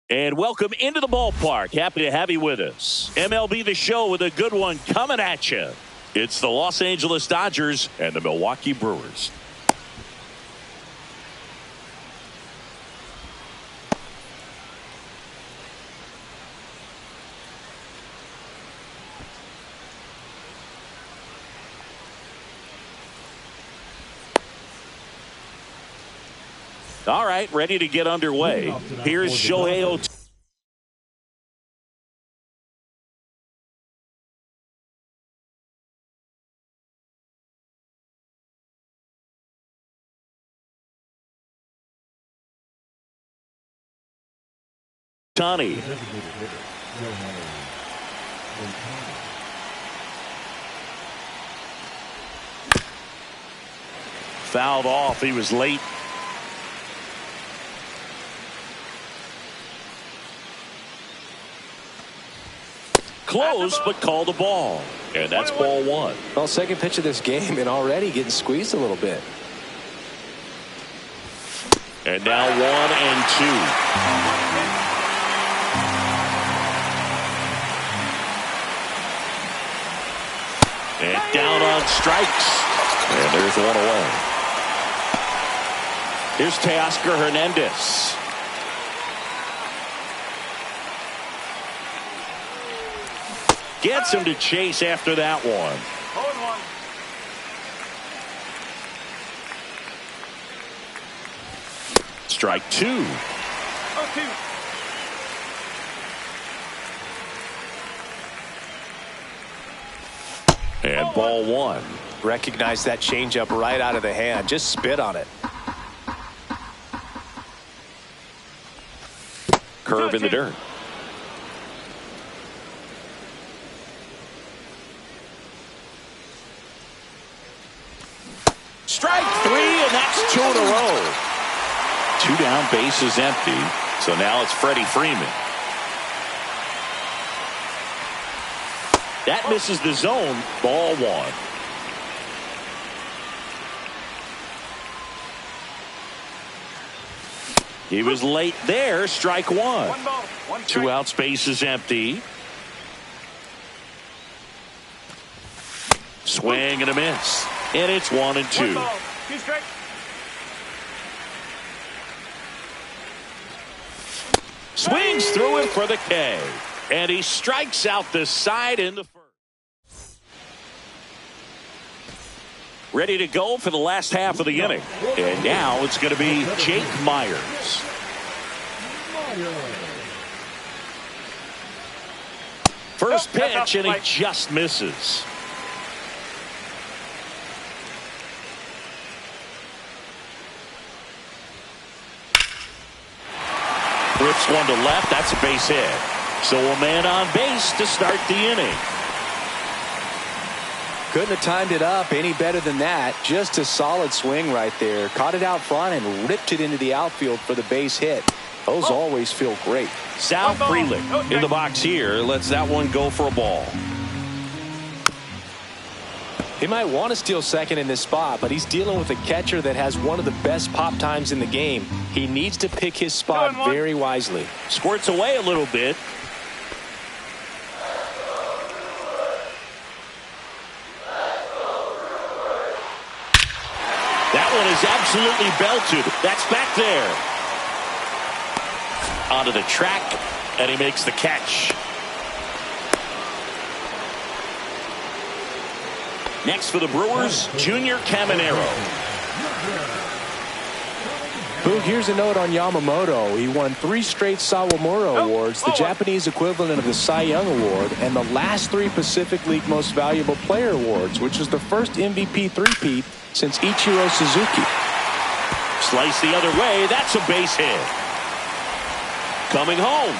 And welcome into the ballpark. Happy to have you with us. MLB The Show with a good one coming at you. It's the Los Angeles Dodgers and the Milwaukee Brewers. All right, ready to get underway. Here's Shohei. Tony. Fouled off. He was late. Close, but called the ball. And that's ball one. Well, second pitch of this game and already getting squeezed a little bit. And now 1-2. And down on strikes. And there's one away. Here's Teoscar Hernandez. Gets him to chase after that one. 0-1. Strike two. 0-2. And ball one. Recognize that changeup right out of the hand. Just spit on it. Curve in the dirt. Strike three, and that's two in a row. Two down, base is empty. So now it's Freddie Freeman. That misses the zone. Ball one. He was late there. Strike one. Two outs, base is empty. Swing and a miss. And it's 1-2. Swings through it for the K. And he strikes out the side in the first. Ready to go for the last half of the inning. And now it's going to be Jake Myers. First pitch, and he just misses. Rips one to left. That's a base hit. So a man on base to start the inning. Couldn't have timed it up any better than that. Just a solid swing right there. Caught it out front and ripped it into the outfield for the base hit. Those always feel great. Sal Frelick in the box here. Lets that one go for a ball. He might want to steal second in this spot, but he's dealing with a catcher that has one of the best pop times in the game. He needs to pick his spot very wisely. Squirts away a little bit. That one is absolutely belted. That's back there. Onto the track, and he makes the catch. Next for the Brewers, Junior Caminero. Boog, here's a note on Yamamoto. He won 3 straight Sawamura Awards, the Japanese equivalent of the Cy Young Award, and the last 3 Pacific League Most Valuable Player Awards, which was the first MVP three-peat since Ichiro Suzuki. Slice the other way. That's a base hit. Coming home.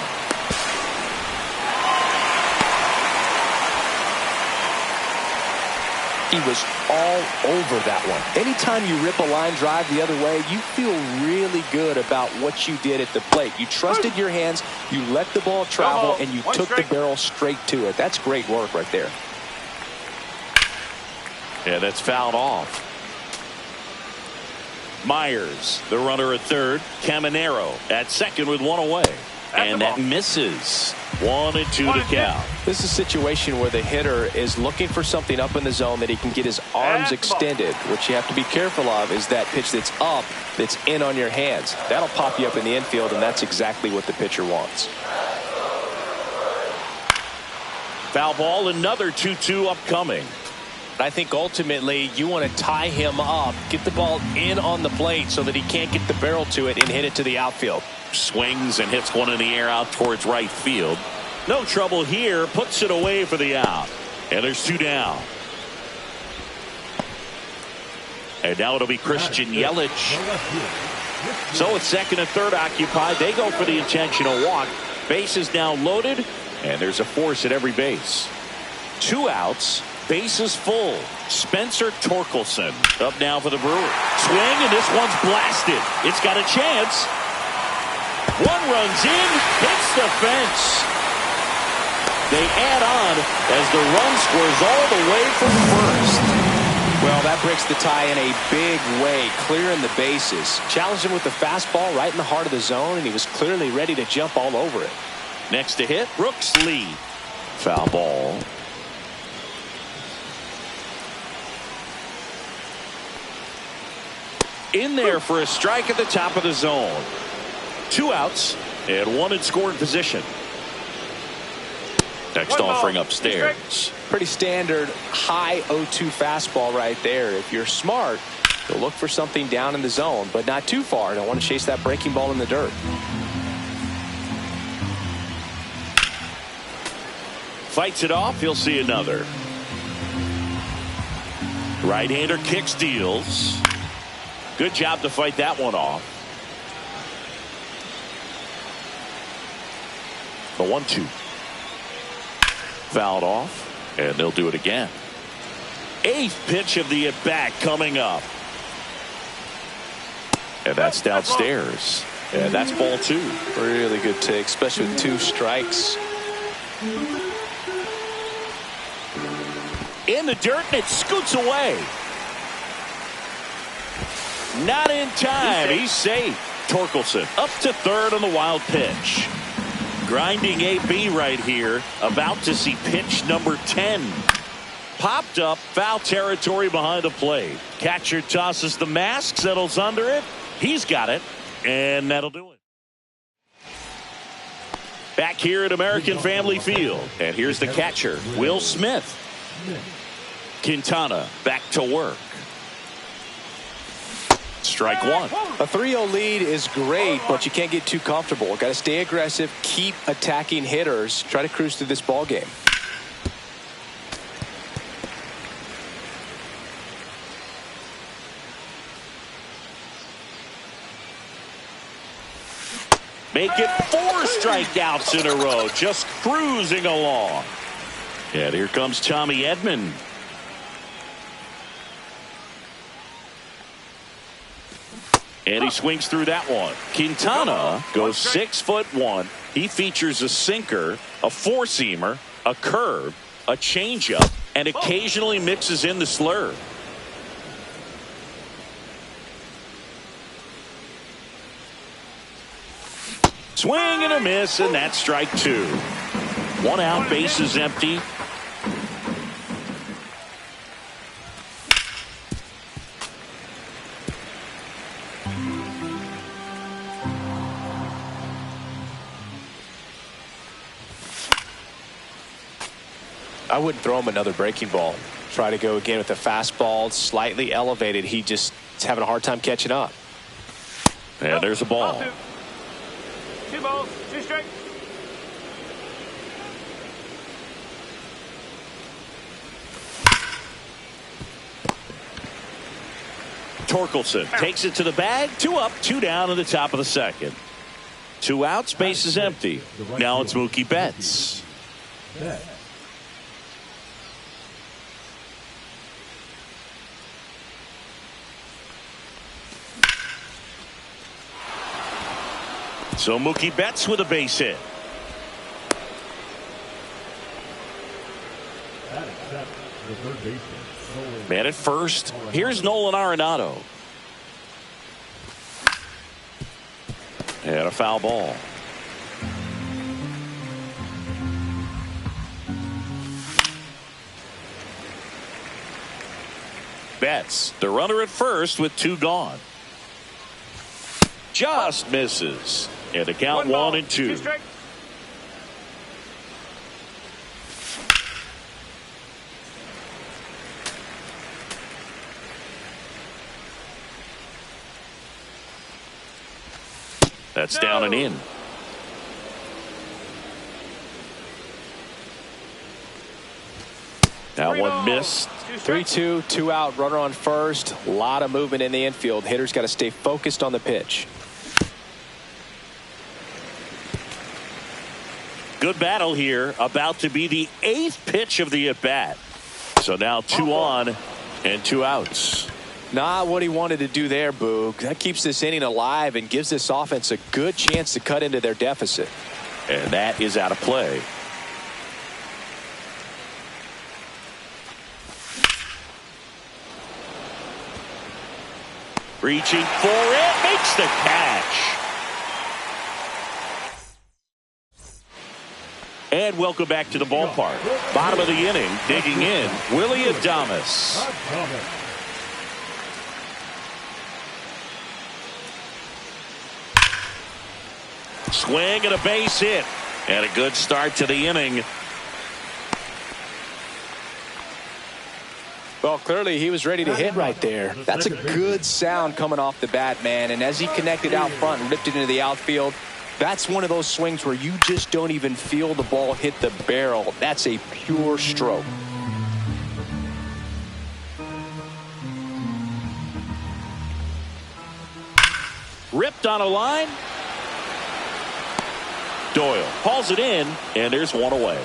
He was all over that one. Anytime you rip a line drive the other way, you feel really good about what you did at the plate. You trusted your hands, you let the ball travel, and you took the barrel straight to it. That's great work right there. Yeah, that's fouled off. Myers, the runner at third. Caminero at second with one away. And that misses. 1-2 to count. This is a situation where the hitter is looking for something up in the zone that he can get his arms extended. What you have to be careful of is that pitch that's up, that's in on your hands. That'll pop you up in the infield, and that's exactly what the pitcher wants. Foul ball, another 2-2 upcoming. I think ultimately you want to tie him up, get the ball in on the plate so that he can't get the barrel to it and hit it to the outfield. Swings and hits one in the air out towards right field. No trouble here. Puts it away for the out. And there's 2 down. And now it'll be Christian Yelich. So it's second and third occupied. They go for the intentional walk. Base is now loaded. And there's a force at every base. 2 outs. Bases full. Spencer Torkelson up now for the Brewers. Swing, and this one's blasted. It's got a chance. One runs in, hits the fence. They add on as the run scores all the way from first. Well, that breaks the tie in a big way, clearing the bases. Challenged him with the fastball right in the heart of the zone, and he was clearly ready to jump all over it. Next to hit, Brooks Lee. Foul ball. In there for a strike at the top of the zone. 2 outs and 1 in scoring position. Next offering upstairs. Pretty standard high 0-2 fastball right there. If you're smart, you'll look for something down in the zone, but not too far. Don't want to chase that breaking ball in the dirt. Fights it off. He'll see another. Right-hander kick steals. Good job to fight that one off. The 1-2. Fouled off, and they'll do it again. 8th pitch of the at-bat coming up. And that's downstairs. And that's ball 2. Really good take, especially with 2 strikes. In the dirt, and it scoots away. Not in time. He's safe. Torkelson up to third on the wild pitch. Grinding AB right here. About to see pitch number 10. Popped up, foul territory behind the plate. Catcher tosses the mask, settles under it. He's got it, and that'll do it. Back here at American Family Field. And here's the catcher, Will Smith. Quintana back to work. Strike 1. A 3-0 lead is great, but you can't get too comfortable. Got to stay aggressive, keep attacking hitters, try to cruise through this ball game. Make it 4 strikeouts in a row, just cruising along. And here comes Tommy Edman. And he swings through that one. Quintana goes 6'1". He features a sinker, a 4-seamer, a curve, a changeup, and occasionally mixes in the slurve. Swing and a miss, and that's strike 2. 1 out, base is empty. I wouldn't throw him another breaking ball. Try to go again with the fastball, slightly elevated. He just is having a hard time catching up. And there's a ball. 2 balls, 2 strikes. Torkelson takes it to the bag. 2 up, 2 down in the top of the second. 2 outs, base is empty. Now it's Mookie Betts. So Mookie Betts with a base hit. Man at first. Here's Nolan Arenado. And a foul ball. Betts, the runner at first with 2 gone. Just misses. And the count 1-2. 2 strikes. That's down and in. That one missed. 3-2, 2 out, runner on first. A lot of movement in the infield. Hitter's got to stay focused on the pitch. Good battle here. About to be the 8th pitch of the at-bat. So now 2 on and 2 outs. Not what he wanted to do there, Boog. That keeps this inning alive and gives this offense a good chance to cut into their deficit. And that is out of play. Reaching for it, makes the catch. And welcome back to the ballpark. Bottom of the inning, digging in, Willie Adames. Swing and a base hit. And a good start to the inning. Well, clearly he was ready to hit right there. That's a good sound coming off the bat, man. And as he connected out front and ripped it into the outfield, that's one of those swings where you just don't even feel the ball hit the barrel. That's a pure stroke. Ripped on a line. Doyle hauls it in, and there's one away.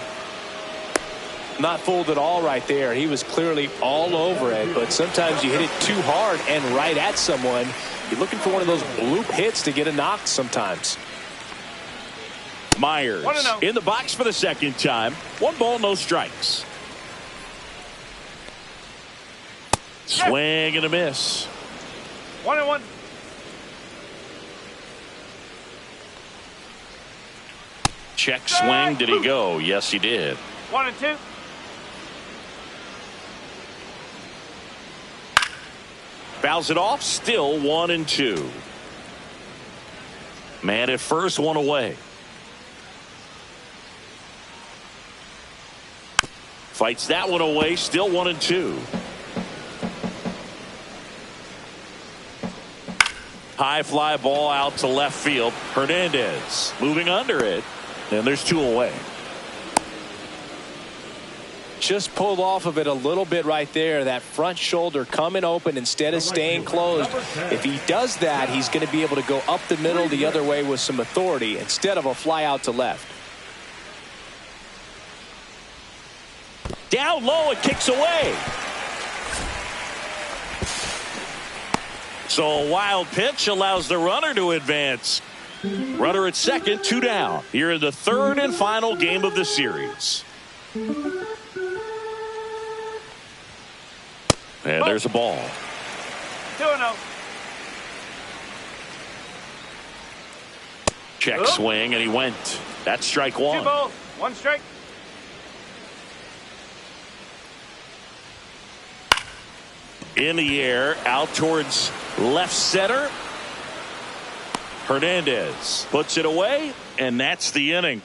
Not fooled at all right there. He was clearly all over it, but sometimes you hit it too hard and right at someone. You're looking for one of those bloop hits to get a knock sometimes. Myers in the box for the second time. 1 ball, no strikes. Swing and a miss. 1-1. Check swing. Did he go? Yes, he did. 1-2. Fouls it off. Still 1-2. Man at first, 1 away. Fights that one away. Still 1-2. High fly ball out to left field. Hernandez moving under it. And there's 2 away. Just pulled off of it a little bit right there. That front shoulder coming open instead of staying closed. If he does that, he's going to be able to go up the middle the other way with some authority instead of a fly out to left. Down low, it kicks away. So a wild pitch allows the runner to advance. Runner at second, 2 down. Here in the 3rd and final game of the series. And there's a ball. 2-0. Check swing, and he went. That's strike 1. 2 balls, 1 strike. In the air, out towards left center. Hernandez puts it away, and that's the inning.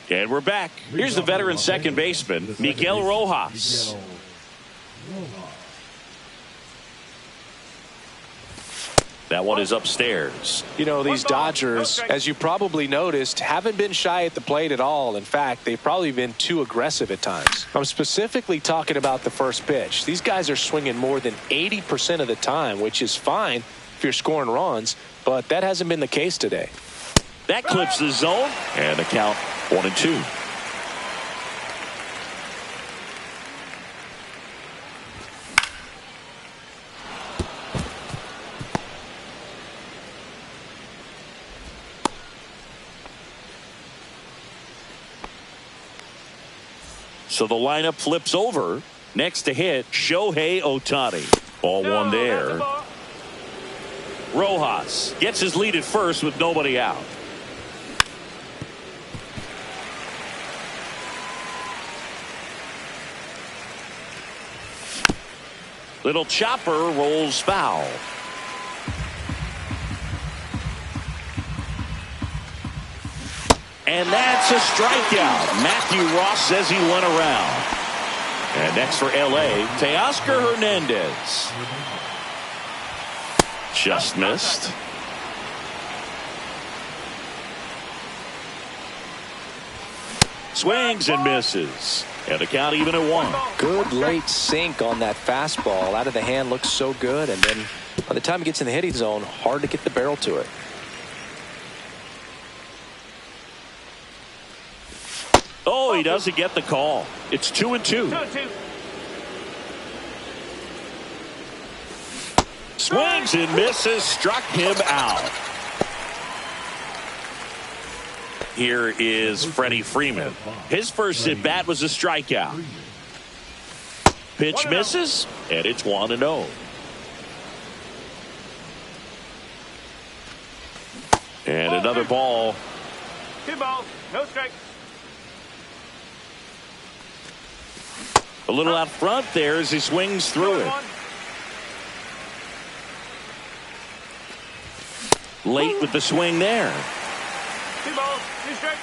And we're back. Here's the veteran second baseman, Miguel Rojas. That one is upstairs. You know, these Dodgers, as you probably noticed, haven't been shy at the plate at all. In fact, they've probably been too aggressive at times. I'm specifically talking about the first pitch. These guys are swinging more than 80% of the time, which is fine if you're scoring runs, but that hasn't been the case today. That clips the zone, and the count 1-2. So the lineup flips over. Next to hit, Shohei Ohtani. Ball 1 there. Rojas gets his lead at first with nobody out. Little chopper rolls foul. And that's a strikeout. Matthew Ross says he went around. And next for L.A., Teoscar Hernandez. Just missed. Swings and misses. And the count even at 1. Good late sink on that fastball. Out of the hand, looks so good. And then by the time it gets in the hitting zone, hard to get the barrel to it. Oh, he doesn't get the call. It's 2-2. 2-2. Swings and misses. Struck him out. Here is Freddie Freeman. His first at bat was a strikeout. Pitch misses, and it's 1-0. And another ball. 2 balls, no strikes. A little out front there as he swings through it. Late with the swing there. 2 balls, 2 strikes.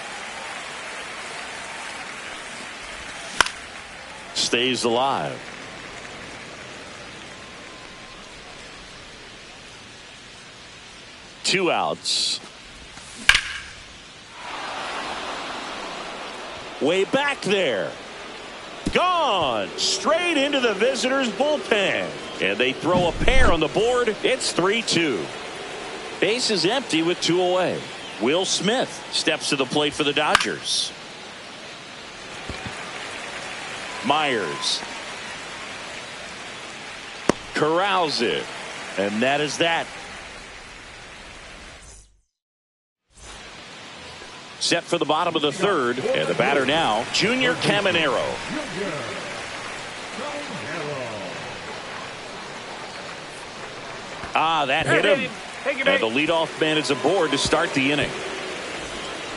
Stays alive. Two outs. Way back there. Gone straight into the visitors' bullpen. And they throw a pair on the board. It's 3-2. Base is empty with 2 away. Will Smith steps to the plate for the Dodgers. Myers corrals it, and that is that. Set for the bottom of the third, and the batter now, Junior Caminero. That hit him. And the leadoff man is aboard to start the inning.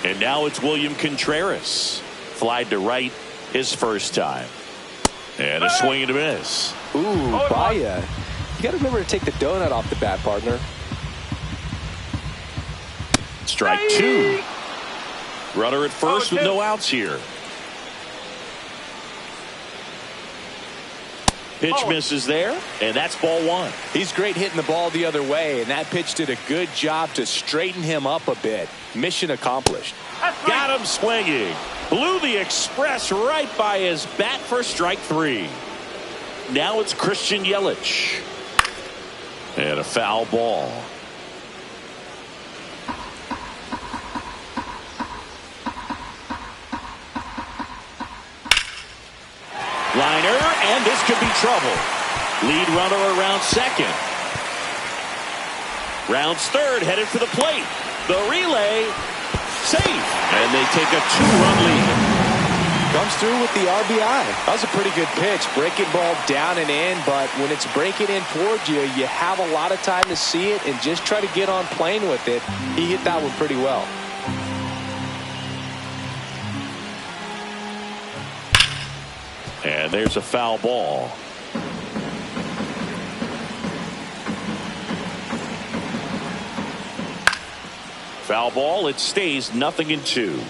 And now it's William Contreras. Flied to right his first time. And a swing and a miss. Ooh, Baya. You got to remember to take the donut off the bat, partner. Strike 2. Runner at first with no outs here. Pitch misses there, and that's ball 1. He's great hitting the ball the other way, and that pitch did a good job to straighten him up a bit. Mission accomplished. Got him swinging. Blew the express right by his bat for strike 3. Now it's Christian Yelich. And a foul ball. Liner, and this could be trouble. Lead runner around second. Rounds third, headed for the plate. The relay, safe. And they take a 2-run lead. Comes through with the RBI. That was a pretty good pitch. Breaking ball down and in, but when it's breaking in towards you, you have a lot of time to see it and just try to get on plane with it. He hit that one pretty well. And there's a foul ball. Foul ball. It stays 0-2.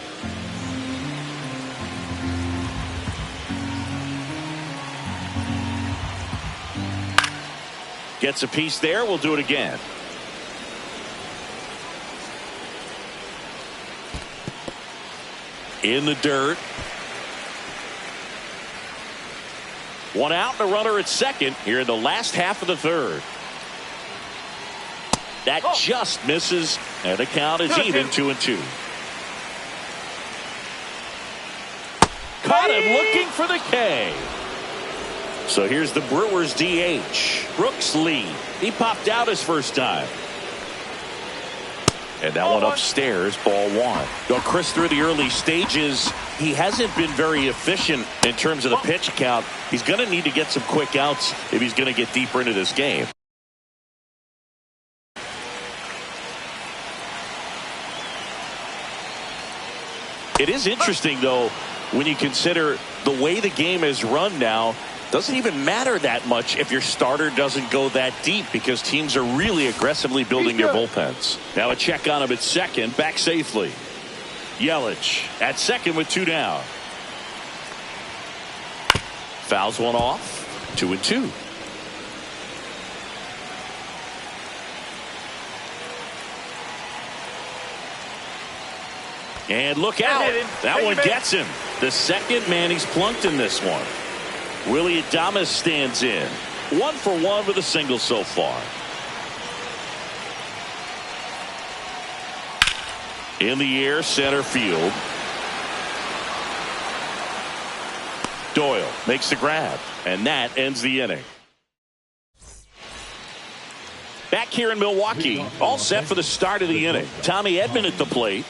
Gets a piece there. We'll do it again. In the dirt. One out and a runner at second here in the last half of the third. That just misses, and the count is even 2-2. Caught him looking for the K. So here's the Brewers DH, Brooks Lee. He popped out his first time. And that one upstairs, ball 1. Well, Chris, through the early stages, he hasn't been very efficient in terms of the pitch count. He's going to need to get some quick outs if he's going to get deeper into this game. It is interesting, though, when you consider the way the game is run now. Doesn't even matter that much if your starter doesn't go that deep because teams are really aggressively building their bullpens. Now a check on him at second, back safely. Yelich at second with 2 down. Fouls one off. 2-2. And look out. That one gets him. The second man he's plunked in this one. Willie Adames stands in. 1 for 1 with a single so far. In the air, center field. Doyle makes the grab, and that ends the inning. Back here in Milwaukee, all set for the start of the inning. Tommy Edman at the plate.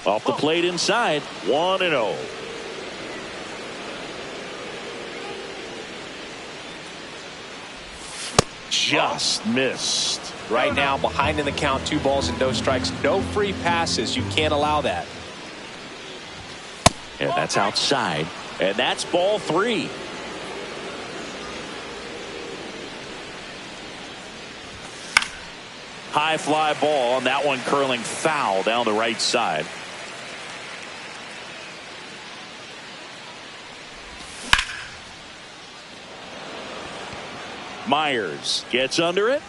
Off the plate inside, 1-0. Just missed. Right now, behind in the count, 2 balls and no strikes. No free passes. You can't allow that. And that's outside. And that's ball 3. High fly ball, and that one curling foul down the right side. Myers gets under it.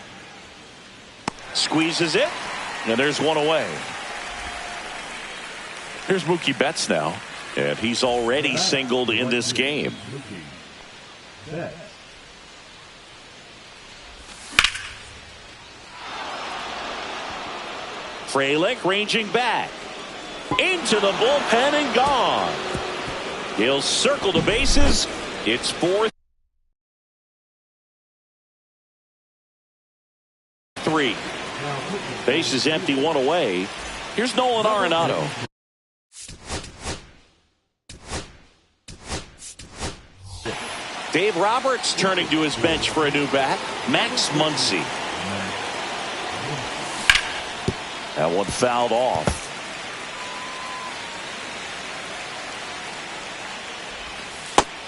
Squeezes it. And there's one away. Here's Mookie Betts now. And he's already singled in this game. Frelick ranging back. Into the bullpen and gone. He'll circle the bases. It's 4-3. Base is empty, 1 away. Here's Nolan Arenado. Dave Roberts turning to his bench for a new bat. Max Muncy. That one fouled off.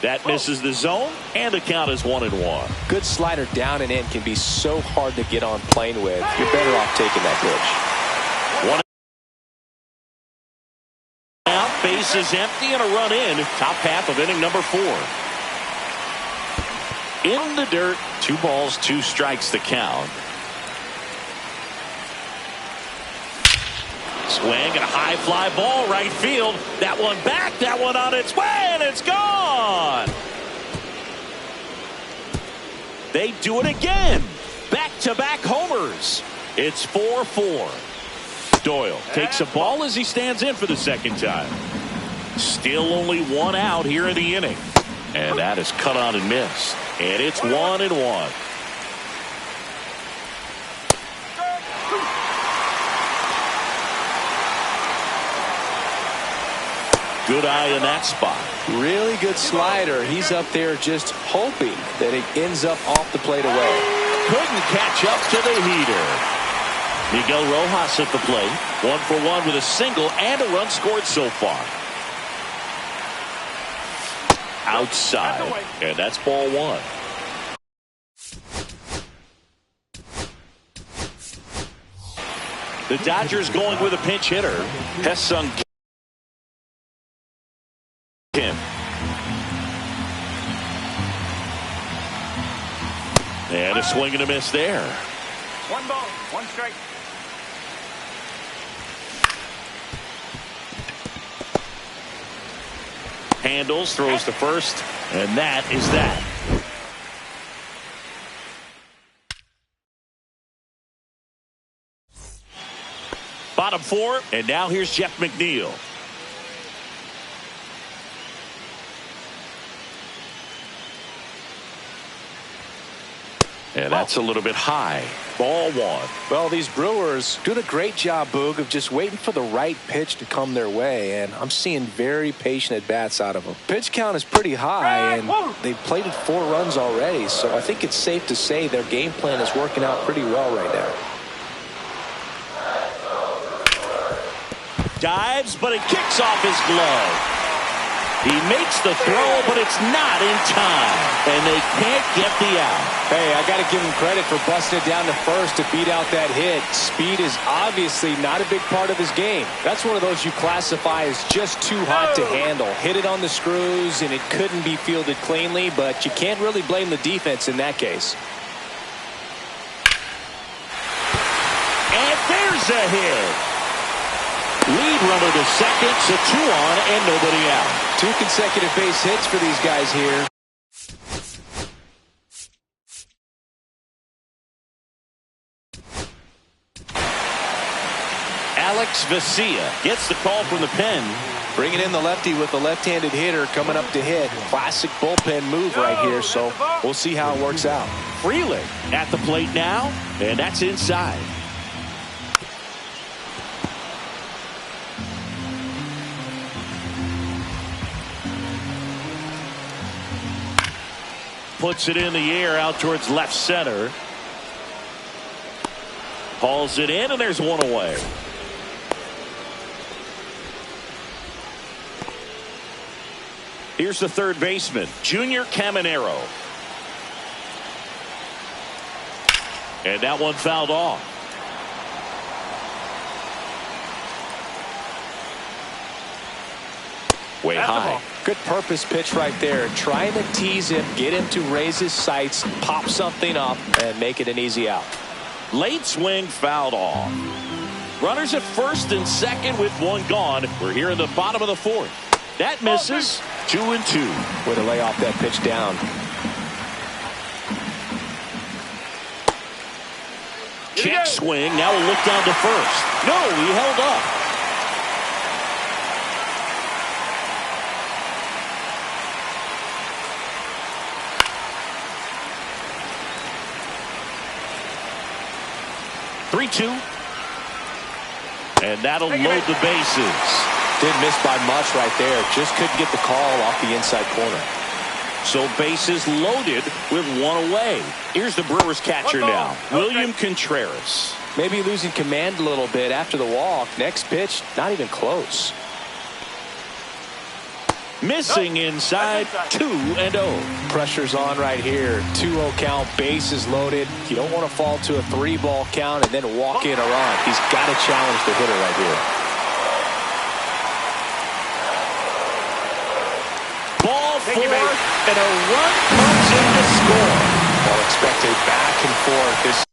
That misses the zone, and the count is 1-1. Good slider down and in can be so hard to get on plane with. You're better off taking that pitch. One out, base is empty, and a run in. Top half of inning number 4. In the dirt, 2 balls, 2 strikes the count. Swing and a high fly ball right field. That one back, that one on its way, and it's gone. They do it again. Back-to-back homers. It's 4-4. Doyle takes a ball as he stands in for the second time. Still only 1 out here in the inning. And that is cut on and missed. And it's 1-1. Good eye in that spot. Really good slider. He's up there just hoping that it ends up off the plate away. Couldn't catch up to the heater. Miguel Rojas at the plate. 1 for 1 with a single and a run scored so far. Outside. And that's ball 1. The Dodgers going with a pinch hitter. Hesung Kim. And a swing and a miss there. 1 ball, 1 strike. Handles, throws to first, and that is that. Bottom 4, and now here's Jeff McNeil. And that's a little bit high. Ball 1. Well, these Brewers doing a great job, Boog, of just waiting for the right pitch to come their way, and I'm seeing very patient at-bats out of them. Pitch count is pretty high, and they've plated 4 runs already, so I think it's safe to say their game plan is working out pretty well right now. Dives, but it kicks off his glove. He makes the throw, but it's not in time, and they can't get the out. Hey, I got to give him credit for busting it down to first to beat out that hit. Speed is obviously not a big part of his game. That's one of those you classify as just too hot to handle. Hit it on the screws, and it couldn't be fielded cleanly, but you can't really blame the defense in that case. And there's a hit. Lead runner to second, so 2 on and nobody out. 2 consecutive base hits for these guys here. Alex Vesia gets the call from the pen. Bringing in the lefty with the left-handed hitter coming up to hit. Classic bullpen move right here, so we'll see how it works out. Freeling at the plate now, and that's inside. Puts it in the air out towards left center. Hauls it in, and there's 1 away. Here's the third baseman, Junior Caminero. And that one fouled off. Way high. Good purpose pitch right there. Trying to tease him, get him to raise his sights, pop something up, and make it an easy out. Late swing fouled off. Runners at first and second with 1 gone. We're here in the bottom of the 4th. That misses. 2-2. Way to lay off that pitch down. Check swing. Now a look down to first. No, he held up. And that'll load the bases. Didn't miss by much right there. Just couldn't get the call off the inside corner. So bases loaded with 1 away. Here's the Brewers catcher now, William Contreras. Maybe losing command a little bit after the walk. Next pitch, not even close. Missing inside, 2-0. Pressure's on right here. 2-0 count, bases loaded. You don't want to fall to a 3-ball count and then walk in a run. He's got to challenge the hitter right here. Ball 4, and a run comes in to score. I'll expect a back and forth. This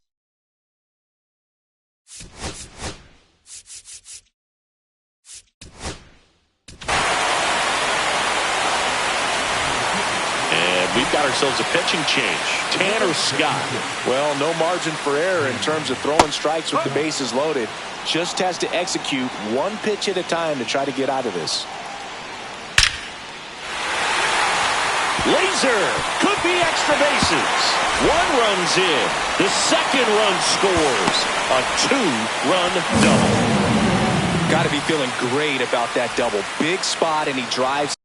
we've got ourselves a pitching change. Tanner Scott. Well, no margin for error in terms of throwing strikes with the bases loaded. Just has to execute 1 pitch at a time to try to get out of this. Laser could be extra bases. 1 runs in. The second run scores. A 2-run double. Got to be feeling great about that double. Big spot, and he drives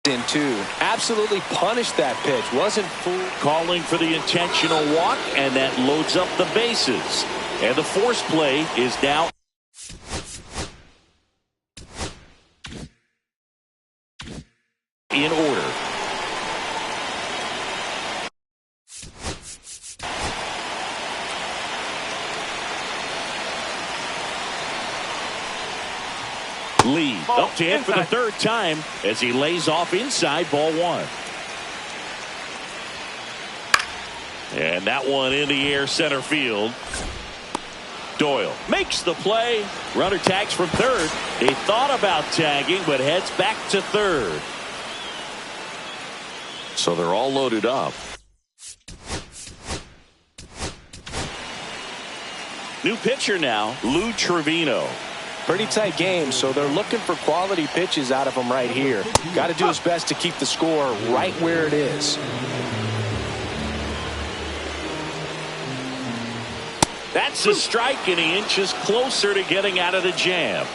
in 2. Absolutely punished that pitch. Wasn't fooled. Calling for the intentional walk, and that loads up the bases. And the force play is now in order. Lead up to hit for the 3rd time as he lays off inside ball 1. And that one in the air center field. Doyle makes the play. Runner tags from 3rd. He thought about tagging but heads back to 3rd. So they're all loaded up. New pitcher now, Lou Trevino. Pretty tight game, so they're looking for quality pitches out of him right here. Got to do his best to keep the score right where it is. That's a strike, and he inches closer to getting out of the jam.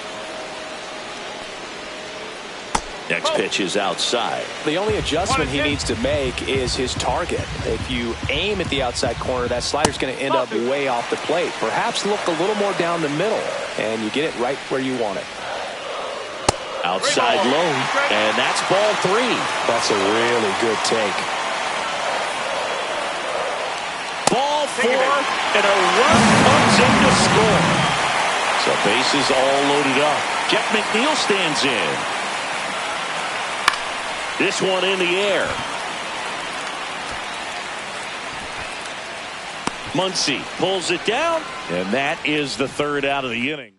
Next pitch is outside. The only adjustment he needs to make is his target. If you aim at the outside corner, that slider's going to end up way off the plate. Perhaps look a little more down the middle, and you get it right where you want it. Outside low, and that's ball 3. That's a really good take. Ball 4, and a run comes in to score. So bases all loaded up. Jeff McNeil stands in. This one in the air. Muncy pulls it down, and that is the 3rd out of the inning.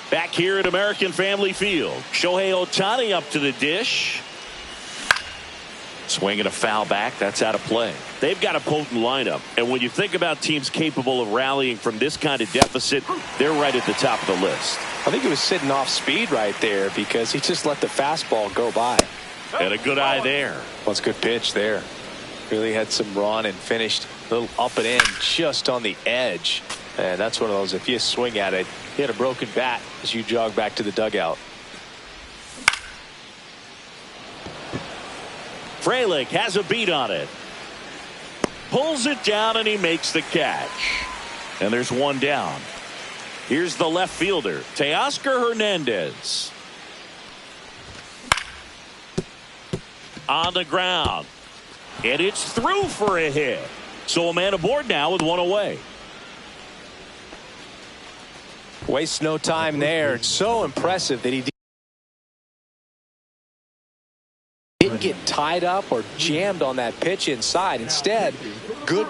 Back here at American Family Field, Shohei Ohtani up to the dish. Swinging a foul back. That's out of play. They've got a potent lineup. And when you think about teams capable of rallying from this kind of deficit, they're right at the top of the list. I think he was sitting off speed right there because he just let the fastball go by. And a good eye there. Well, it's a good pitch there. Really had some run and finished a little up and in just on the edge. And that's one of those, if you swing at it, you had a broken bat as you jog back to the dugout. Frelick has a beat on it. Pulls it down and he makes the catch. And there's one down. Here's the left fielder, Teoscar Hernandez. On the ground. And it's through for a hit. So a man aboard now with one away. Wastes no time there. It's so impressive that he didn't get tied up or jammed on that pitch inside. Instead, good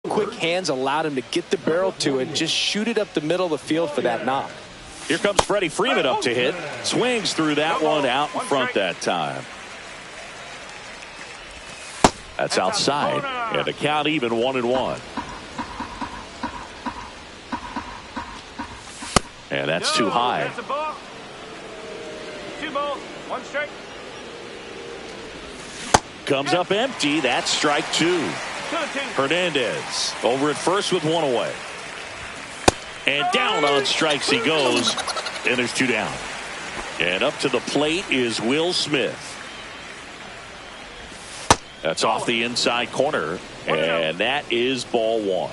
quick hands allowed him to get the barrel to it, just shoot it up the middle of the field for that knock. Here comes Freddie Freeman up to hit. Swings through that one out in front that time. That's outside. And the count even 1-1. And that's too high. 2 balls, 1 strike. Comes up empty. That's strike 2. Hernandez over at first with 1 away. And down on strikes he goes. And there's 2 down. And up to the plate is Will Smith. That's off the inside corner. And that is ball 1.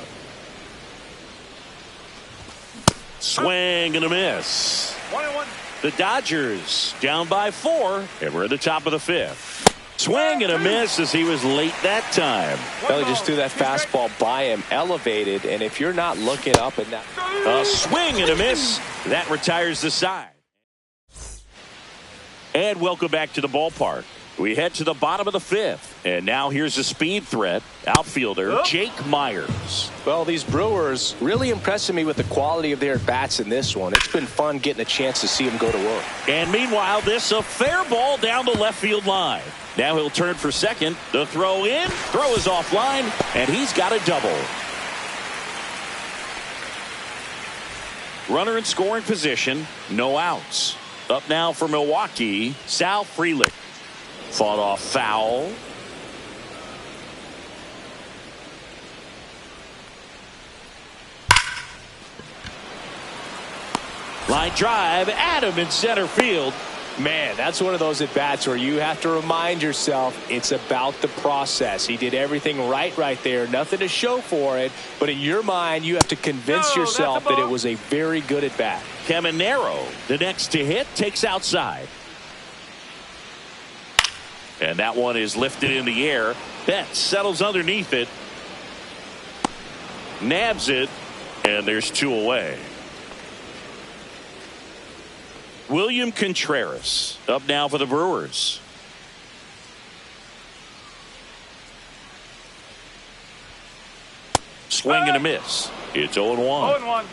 Swing and a miss. 1-1. The Dodgers down by 4, and we're at the top of the 5th. Swing and a miss as he was late that time. Well, he just threw that fastball by him, elevated, and if you're not looking up at that. A swing and a miss. That retires the side. And welcome back to the ballpark. We head to the bottom of the 5th, and now here's a speed threat, outfielder Jake Myers. Well, these Brewers really impressing me with the quality of their at-bats in this one. It's been fun getting a chance to see them go to work. And meanwhile, this a fair ball down the left field line. Now he'll turn for second. The throw in, throw is offline, and he's got a double. Runner in scoring position, no outs. Up now for Milwaukee, Sal Frelick. Fought off foul. Line drive, Adam in center field. Man, that's one of those at-bats where you have to remind yourself it's about the process. He did everything right there. Nothing to show for it. But in your mind, you have to convince yourself that it was a very good at-bat. Caminero, the next to hit, takes outside. And that one is lifted in the air. Betts settles underneath it. Nabs it. And there's 2 away. William Contreras up now for the Brewers. Swing and a miss. It's 0-1. 0-1.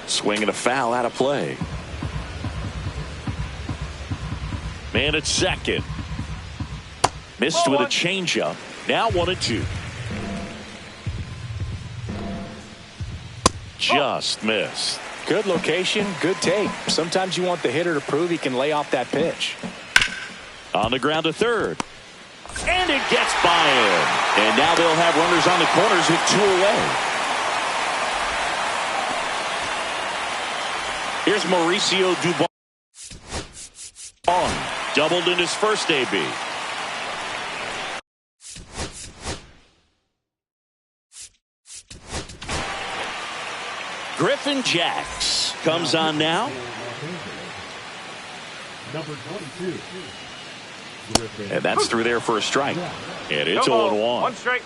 Swing and a foul out of play. Man at second. Missed with a changeup. Now 1-2. Just missed. Good location, good take. Sometimes you want the hitter to prove he can lay off that pitch. On the ground to third. And it gets by him. And now they'll have runners on the corners with 2 away. Here's Mauricio Dubon. Doubled in his first AB. Griffin Jacks comes on now. Number 22. And that's through there for a strike. And it's No ball. 0-1. One strike.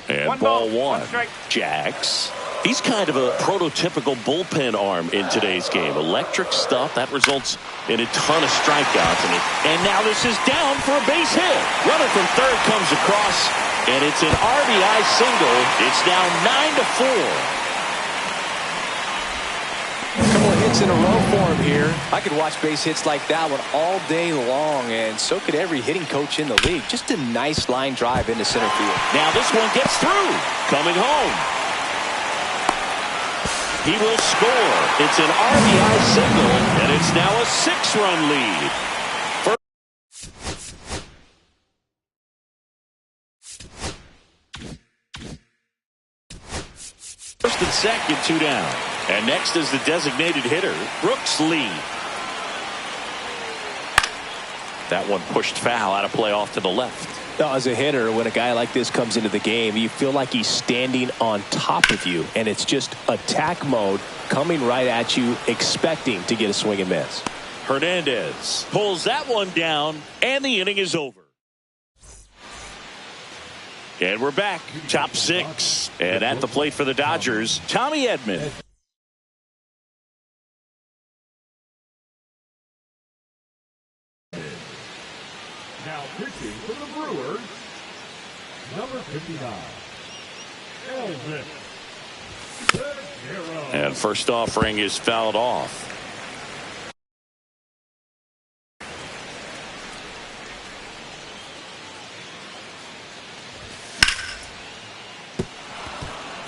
And One ball ball, one. one strike. Jacks. He's kind of a prototypical bullpen arm in today's game. Electric stuff that results in a ton of strikeouts. And now this is down for a base hit. Runner from third comes across, and it's an RBI single. It's now 9-4. Couple of hits in a row for him here. I could watch base hits like that one all day long, and so could every hitting coach in the league. Just a nice line drive into center field. Now this one gets through. Coming home. He will score. It's an RBI single, and it's now a 6-run lead. First and second, 2 down. And next is the designated hitter, Brooks Lee. That one pushed foul, out of play off to the left. Now, as a hitter, when a guy like this comes into the game, you feel like he's standing on top of you, and it's just attack mode coming right at you, expecting to get a swing and miss. Hernandez pulls that one down, and the inning is over. And we're back, top 6. And at the plate for the Dodgers, Tommy Edman. Now pitching for the Brewers, number 59, Elvis Guerrero. And first offering is fouled off.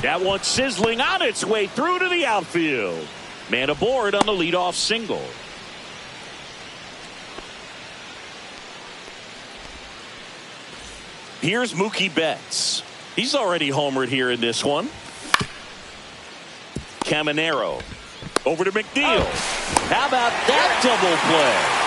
That one sizzling on its way through to the outfield. Man aboard on the leadoff single. Here's Mookie Betts. He's already homered here in this one. Caminero over to McNeil. How about that double play?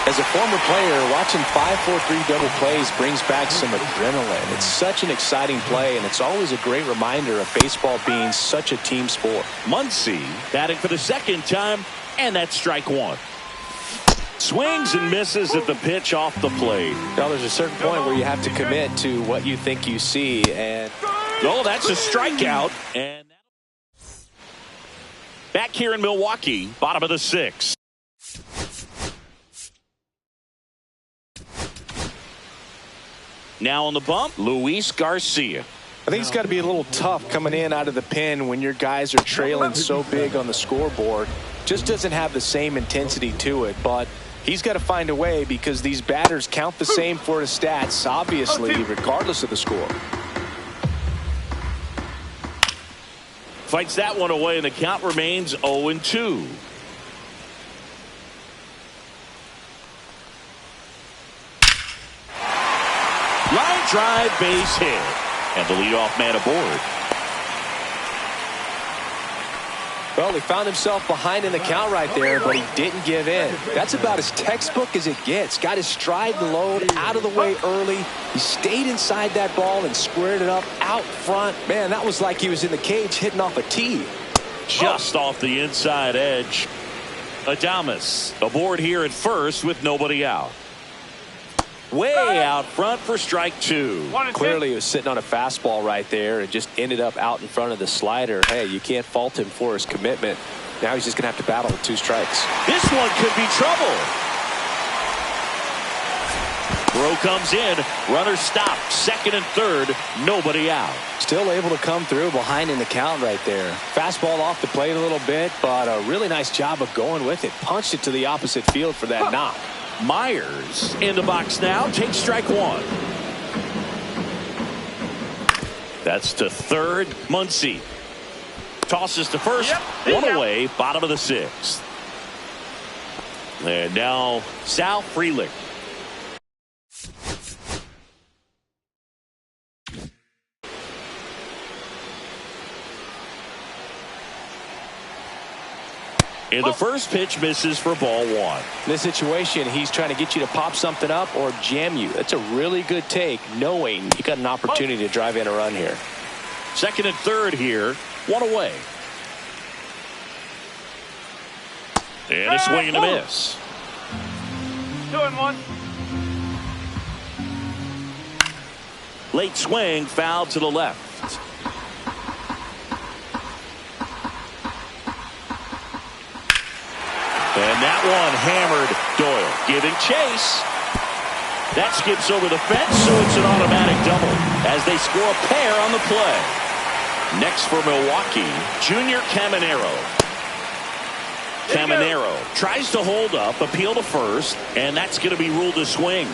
As a former player, watching 5-4-3 double plays brings back some adrenaline. It's such an exciting play, and it's always a great reminder of baseball being such a team sport. Muncy batting for the second time, and that's strike one. Swings and misses at the pitch off the plate. Now, there's a certain point where you have to commit to what you think you see, and oh, that's a strikeout. And back here in Milwaukee, bottom of the 6th. Now on the bump, Luis Garcia. I think it's got to be a little tough coming in out of the pen when your guys are trailing so big on the scoreboard. Just doesn't have the same intensity to it, but he's got to find a way because these batters count the same for his stats, obviously, regardless of the score. Fights that one away, and the count remains 0-2. Line drive, base hit. And the leadoff man aboard. Well, he found himself behind in the count right there, but he didn't give in. That's about as textbook as it gets. Got his stride and load out of the way early. He stayed inside that ball and squared it up out front. Man, that was like he was in the cage hitting off a tee. Just off the inside edge. Adames aboard here at first with nobody out. Way out front for strike 2. Clearly, he was sitting on a fastball right there and just ended up out in front of the slider. Hey, you can't fault him for his commitment. Now he's just going to have to battle with 2 strikes. This one could be trouble. Throw comes in. Runner stopped. Second and third. Nobody out. Still able to come through behind in the count right there. Fastball off the plate a little bit, but a really nice job of going with it. Punched it to the opposite field for that knock. Myers in the box now. Takes strike 1. That's to third. Muncy tosses to first. One away. Bottom of the 6th. And now Sal Frelick. And the first pitch misses for ball one. In this situation, he's trying to get you to pop something up or jam you. That's a really good take, knowing you got an opportunity to drive in a run here. Second and third here, one away. And a swing and a miss. 2-1. Late swing, foul to the left. And that one hammered Doyle. Giving chase. That skips over the fence, so it's an automatic double as they score a pair on the play. Next for Milwaukee, Junior Caminero. Caminero tries to hold up, appeal to first, and that's going to be ruled a swing.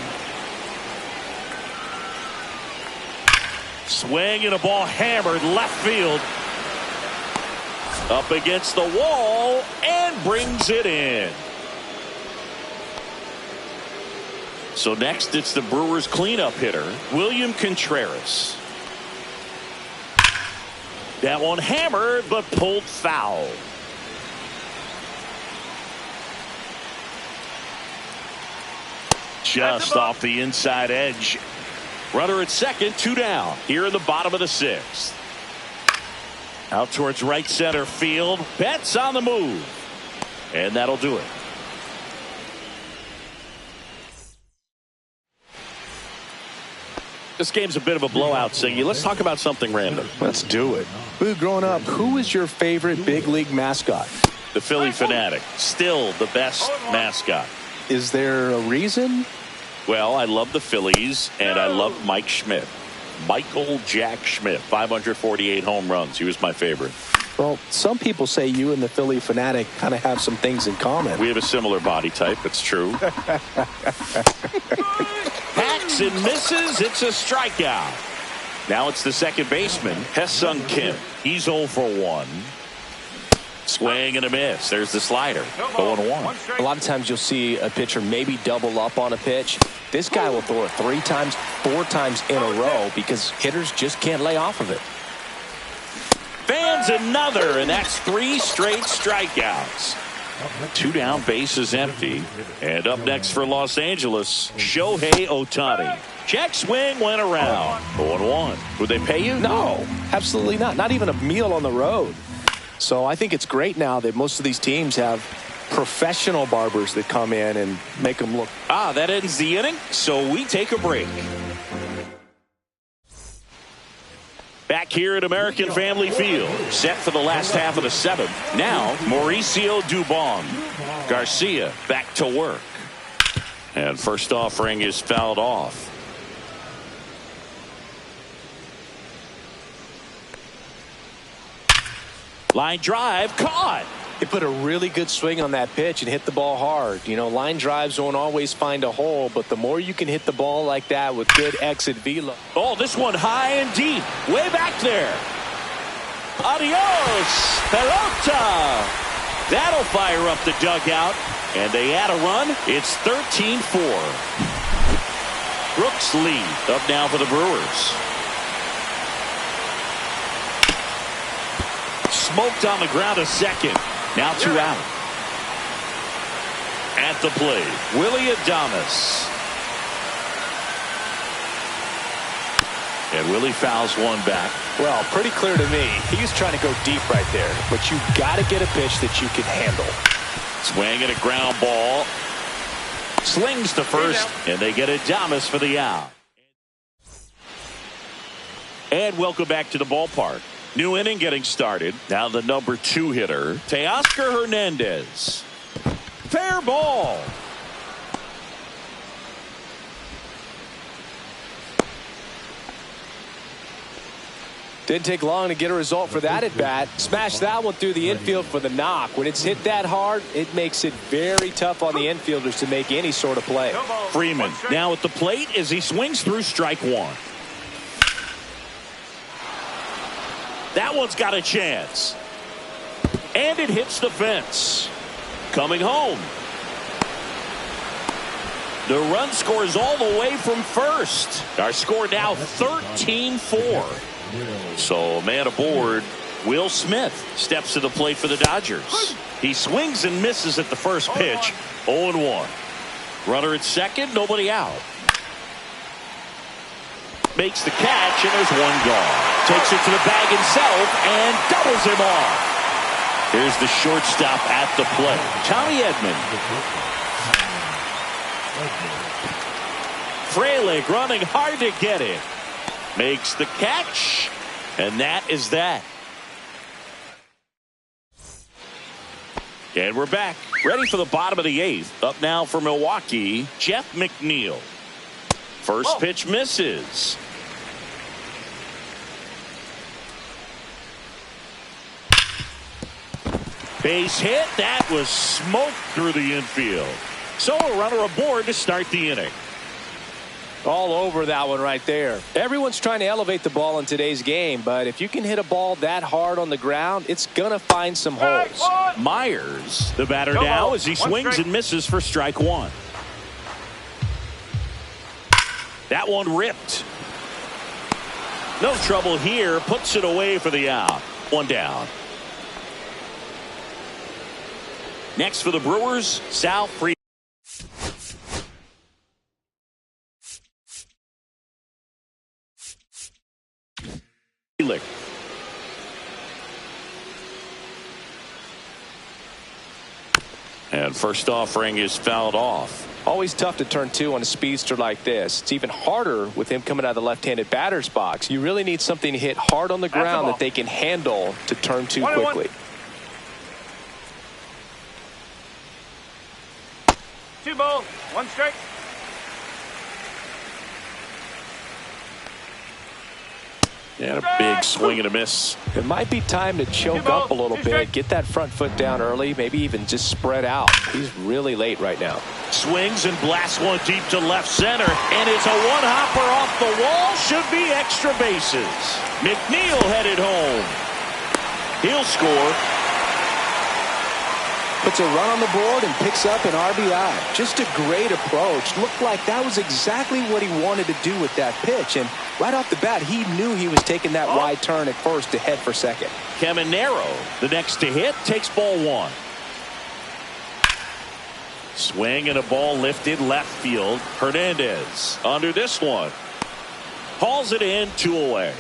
Swing and a ball hammered left field. Up against the wall and brings it in. So next it's the Brewers cleanup hitter, William Contreras. That one hammered but pulled foul. Just off the inside edge. Runner at second, 2 down here in the bottom of the 6th. Out towards right center field. Betts on the move. And that'll do it. This game's a bit of a blowout, Siggy. Let's talk about something random. Let's do it. Growing up, who was your favorite big league mascot? The Philly Fanatic. Still the best mascot. Is there a reason? Well, I love the Phillies, and I love Mike Schmidt. Michael Jack Schmidt, 548 home runs. He was my favorite. Well, some people say you and the Philly Fanatic kind of have some things in common. We have a similar body type. It's true. Hacks and misses. It's a strikeout. Now it's the second baseman, Hesung Kim. He's 0 for 1. Swing and a miss. There's the slider. 0-1. A lot of times you'll see a pitcher maybe double up on a pitch. This guy will throw it 3 times, 4 times in a row because hitters just can't lay off of it. Fans another, and that's 3 straight strikeouts. 2 down, bases empty. And up next for Los Angeles, Shohei Ohtani. Check swing went around. 0-1. Would they pay you? No, absolutely not. Not even a meal on the road. So I think it's great now that most of these teams have professional barbers that come in and make them look. That ends the inning, so we take a break. Back here at American Family Field, set for the last half of the 7th. Now, Mauricio Dubon. Garcia back to work. And first offering is fouled off. Line drive, caught. They put a really good swing on that pitch and hit the ball hard. You know, line drives won't always find a hole, but the more you can hit the ball like that with good exit velo. Oh, this one high and deep, way back there. Adios, pelota. That'll fire up the dugout, and they add a run. It's 13-4. Brooks lead up now for the Brewers. Smoked on the ground a second. Now 2 out. At the plate, Willie Adames. And Willie fouls one back. Well, pretty clear to me. He's trying to go deep right there, but you got to get a pitch that you can handle. Swing and a ground ball. Slings to first, and they get Adames for the out. And welcome back to the ballpark. New inning getting started. Now the number 2 hitter, Teoscar Hernandez. Fair ball. Didn't take long to get a result for that at bat. Smashed that one through the infield for the knock. When it's hit that hard, it makes it very tough on the infielders to make any sort of play. Freeman now at the plate as he swings through strike 1. That one's got a chance. And it hits the fence. Coming home. The run scores all the way from first. Our score now 13-4. So a man aboard Will Smith steps to the plate for the Dodgers. He swings and misses at the first pitch. 0-1. Runner at second, nobody out. Makes the catch, and there's one gone. Takes it to the bag himself and doubles him off. Here's the shortstop at the plate, Tommy Edman. Frelick running hard to get it. Makes the catch, and that is that. And we're back, ready for the bottom of the eighth. Up now for Milwaukee, Jeff McNeil. First pitch misses. Base hit. That was smoked through the infield. So a runner aboard to start the inning. All over that one right there. Everyone's trying to elevate the ball in today's game, but if you can hit a ball that hard on the ground, it's going to find some holes. Myers, the batter now, as he swings and misses for strike one. That one ripped. No trouble here. Puts it away for the out. One down. Next for the Brewers, Sal Free. And first offering is fouled off. Always tough to turn two on a speedster like this. It's even harder with him coming out of the left-handed batter's box. You really need something to hit hard on the ground that they can handle to turn two quickly. 2 balls, 1 strike. And a big swing and a miss. It might be time to choke up a little bit. Get that front foot down early. Maybe even just spread out. He's really late right now. Swings and blasts one deep to left center. And it's a one-hopper off the wall. Should be extra bases. McNeil headed home. He'll score. Puts a run on the board and picks up an RBI. Just a great approach. Looked like that was exactly what he wanted to do with that pitch. And right off the bat, he knew he was taking that wide turn at first to head for second. Caminero, the next to hit, takes ball one. Swing and a ball lifted left field. Hernandez under this one. Hauls it in, 2 away.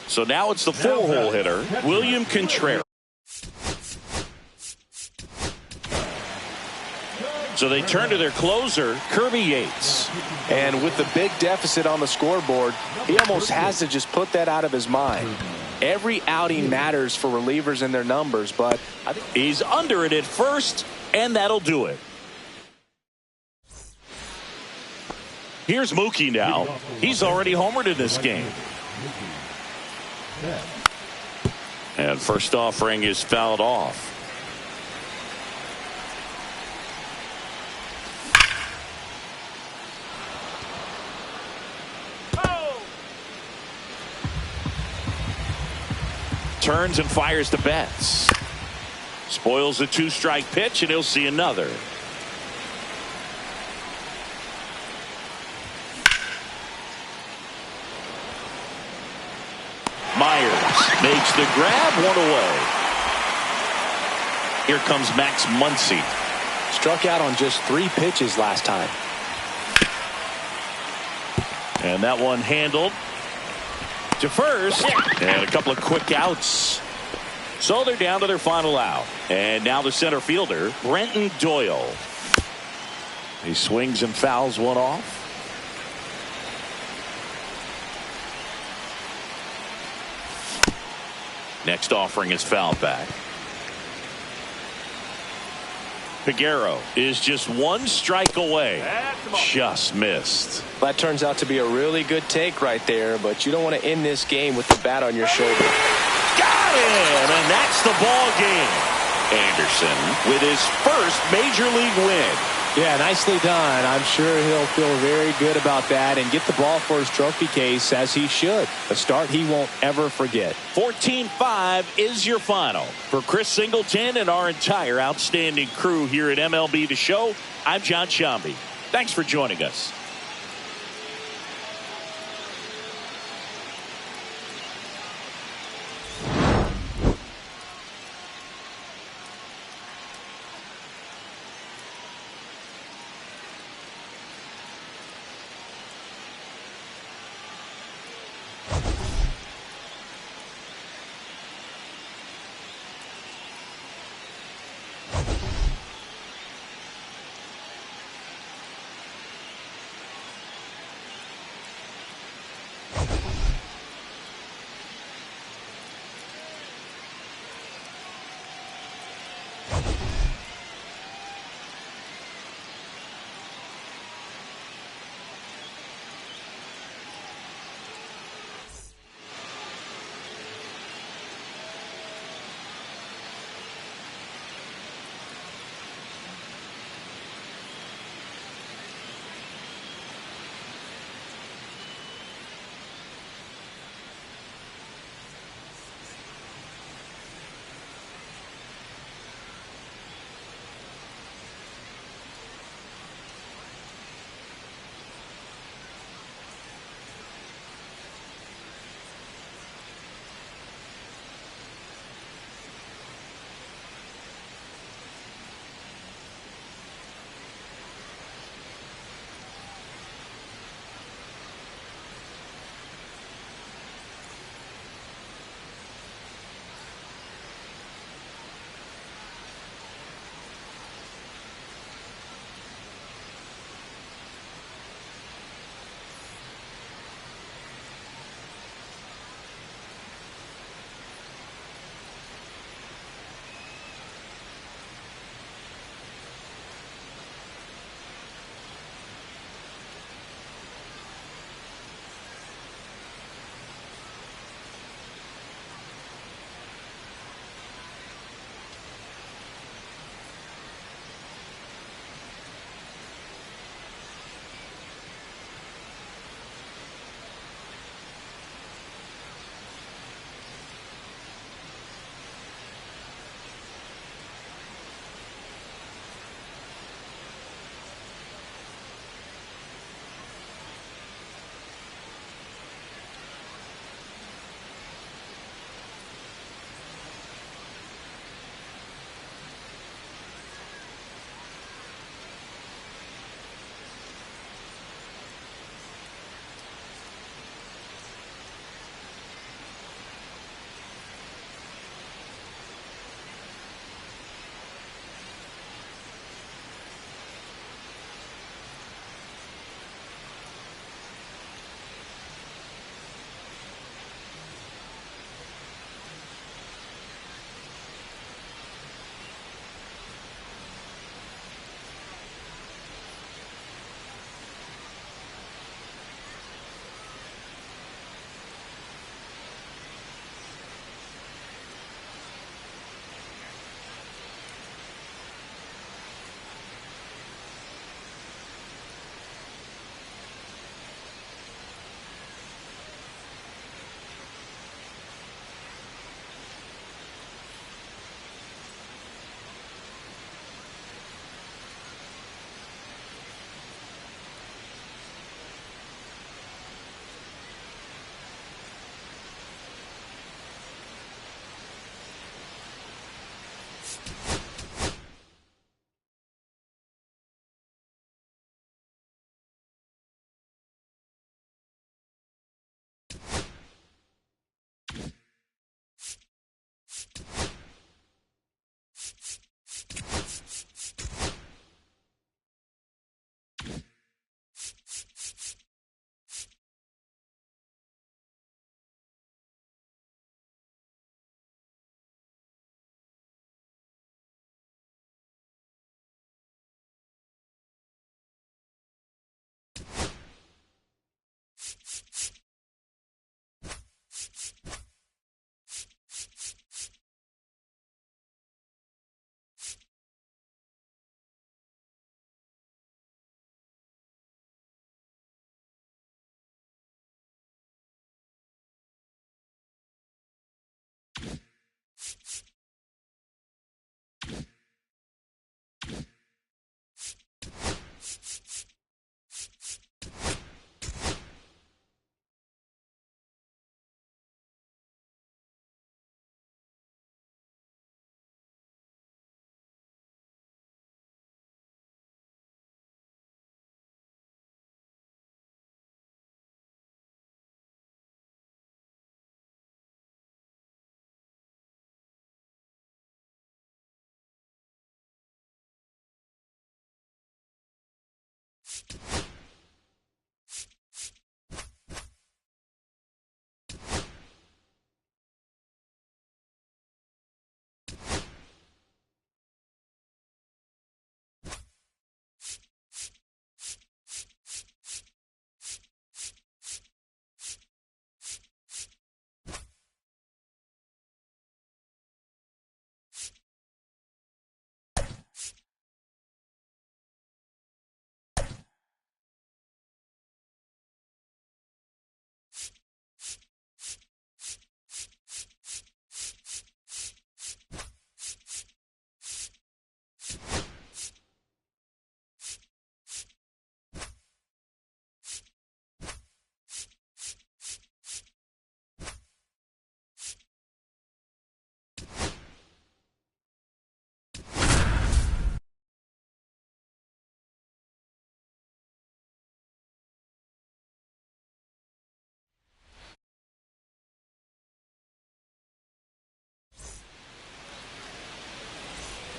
So now it's the full-hole hitter, William Contreras. So they turn to their closer, Kirby Yates. And with the big deficit on the scoreboard, he almost has to just put that out of his mind. Every outing matters for relievers and their numbers, but he's under it at first, and that'll do it. Here's Mookie now. He's already homered in this game. And first offering is fouled off. Turns and fires to Betts. Spoils a 2-strike pitch, and he'll see another. Myers makes the grab, 1 away. Here comes Max Muncy. Struck out on just 3 pitches last time. And that one handled to first, and a couple of quick outs. So they're down to their final out. And now the center fielder, Brenton Doyle. He swings and fouls one off. Next offering is fouled back. Figueroa is just 1 strike away. Just missed. That turns out to be a really good take right there, but you don't want to end this game with the bat on your shoulder. Got him, and that's the ball game. Anderson with his first major league win. Yeah, nicely done. I'm sure he'll feel very good about that and get the ball for his trophy case, as he should. A start he won't ever forget. 14-5 is your final. For Chris Singleton and our entire outstanding crew here at MLB The Show, I'm John Shambi. Thanks for joining us.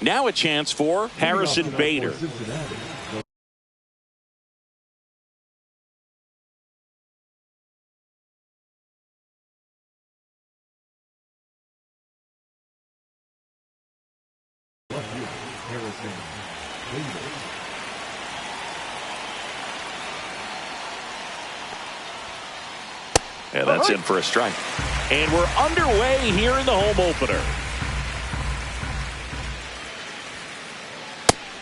Now a chance for Harrison Bader. Yeah, that's in for a strike. And we're underway here in the home opener.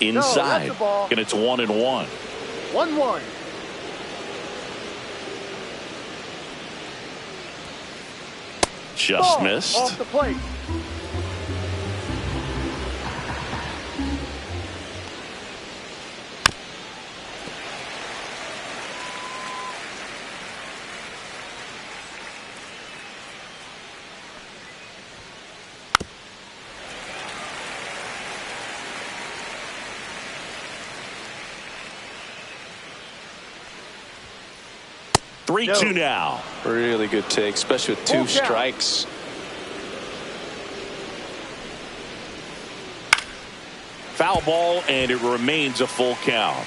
Inside, and it's 1-1. 1-1. Just missed. Off the plate. Three, 2 now. Really good take, especially with 2 strikes. Foul ball, and it remains a full count.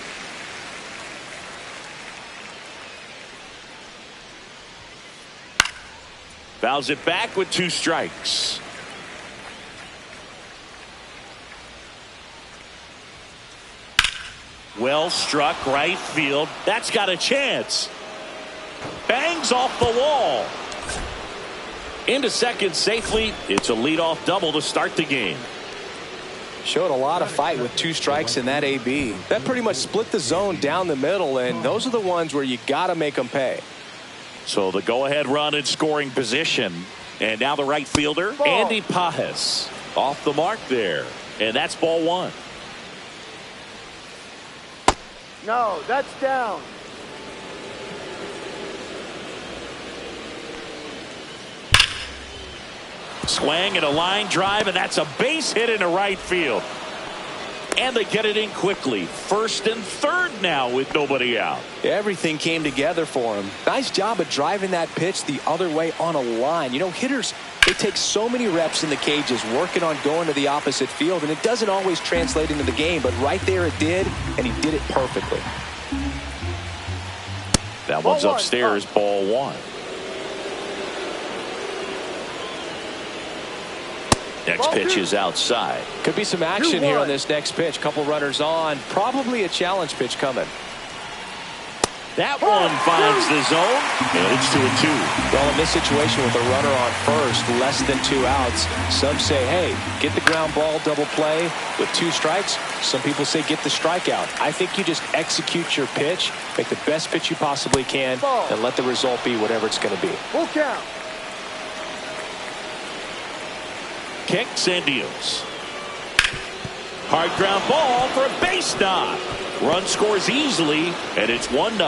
Fouls it back with 2 strikes. Well struck right field. That's got a chance. Bangs off the wall. Into second safely. It's a leadoff double to start the game. Showed a lot of fight with 2 strikes in that AB. That pretty much split the zone down the middle, and those are the ones where you got to make them pay. So the go-ahead run in scoring position. And now the right fielder, Andy Pajes, off the mark there. And that's ball 1. No, that's down. Swing and a line drive, and that's a base hit into right field. And they get it in quickly. First and third now with nobody out. Everything came together for him. Nice job of driving that pitch the other way on a line. You know, hitters, they take so many reps in the cages working on going to the opposite field, and it doesn't always translate into the game, but right there it did, and he did it perfectly. That one's upstairs, ball 1. Next pitch is outside. Could be some action here on this next pitch. Couple runners on. Probably a challenge pitch coming. That one finds the zone, and it's 2-2. Well, in this situation with a runner on first, less than 2 outs, some say, hey, get the ground ball, double play with 2 strikes. Some people say get the strikeout. I think you just execute your pitch, make the best pitch you possibly can, and let the result be whatever it's going to be. Full count. Kicks and deals. Hard ground ball for a base knock. Run scores easily, and it's 1-0.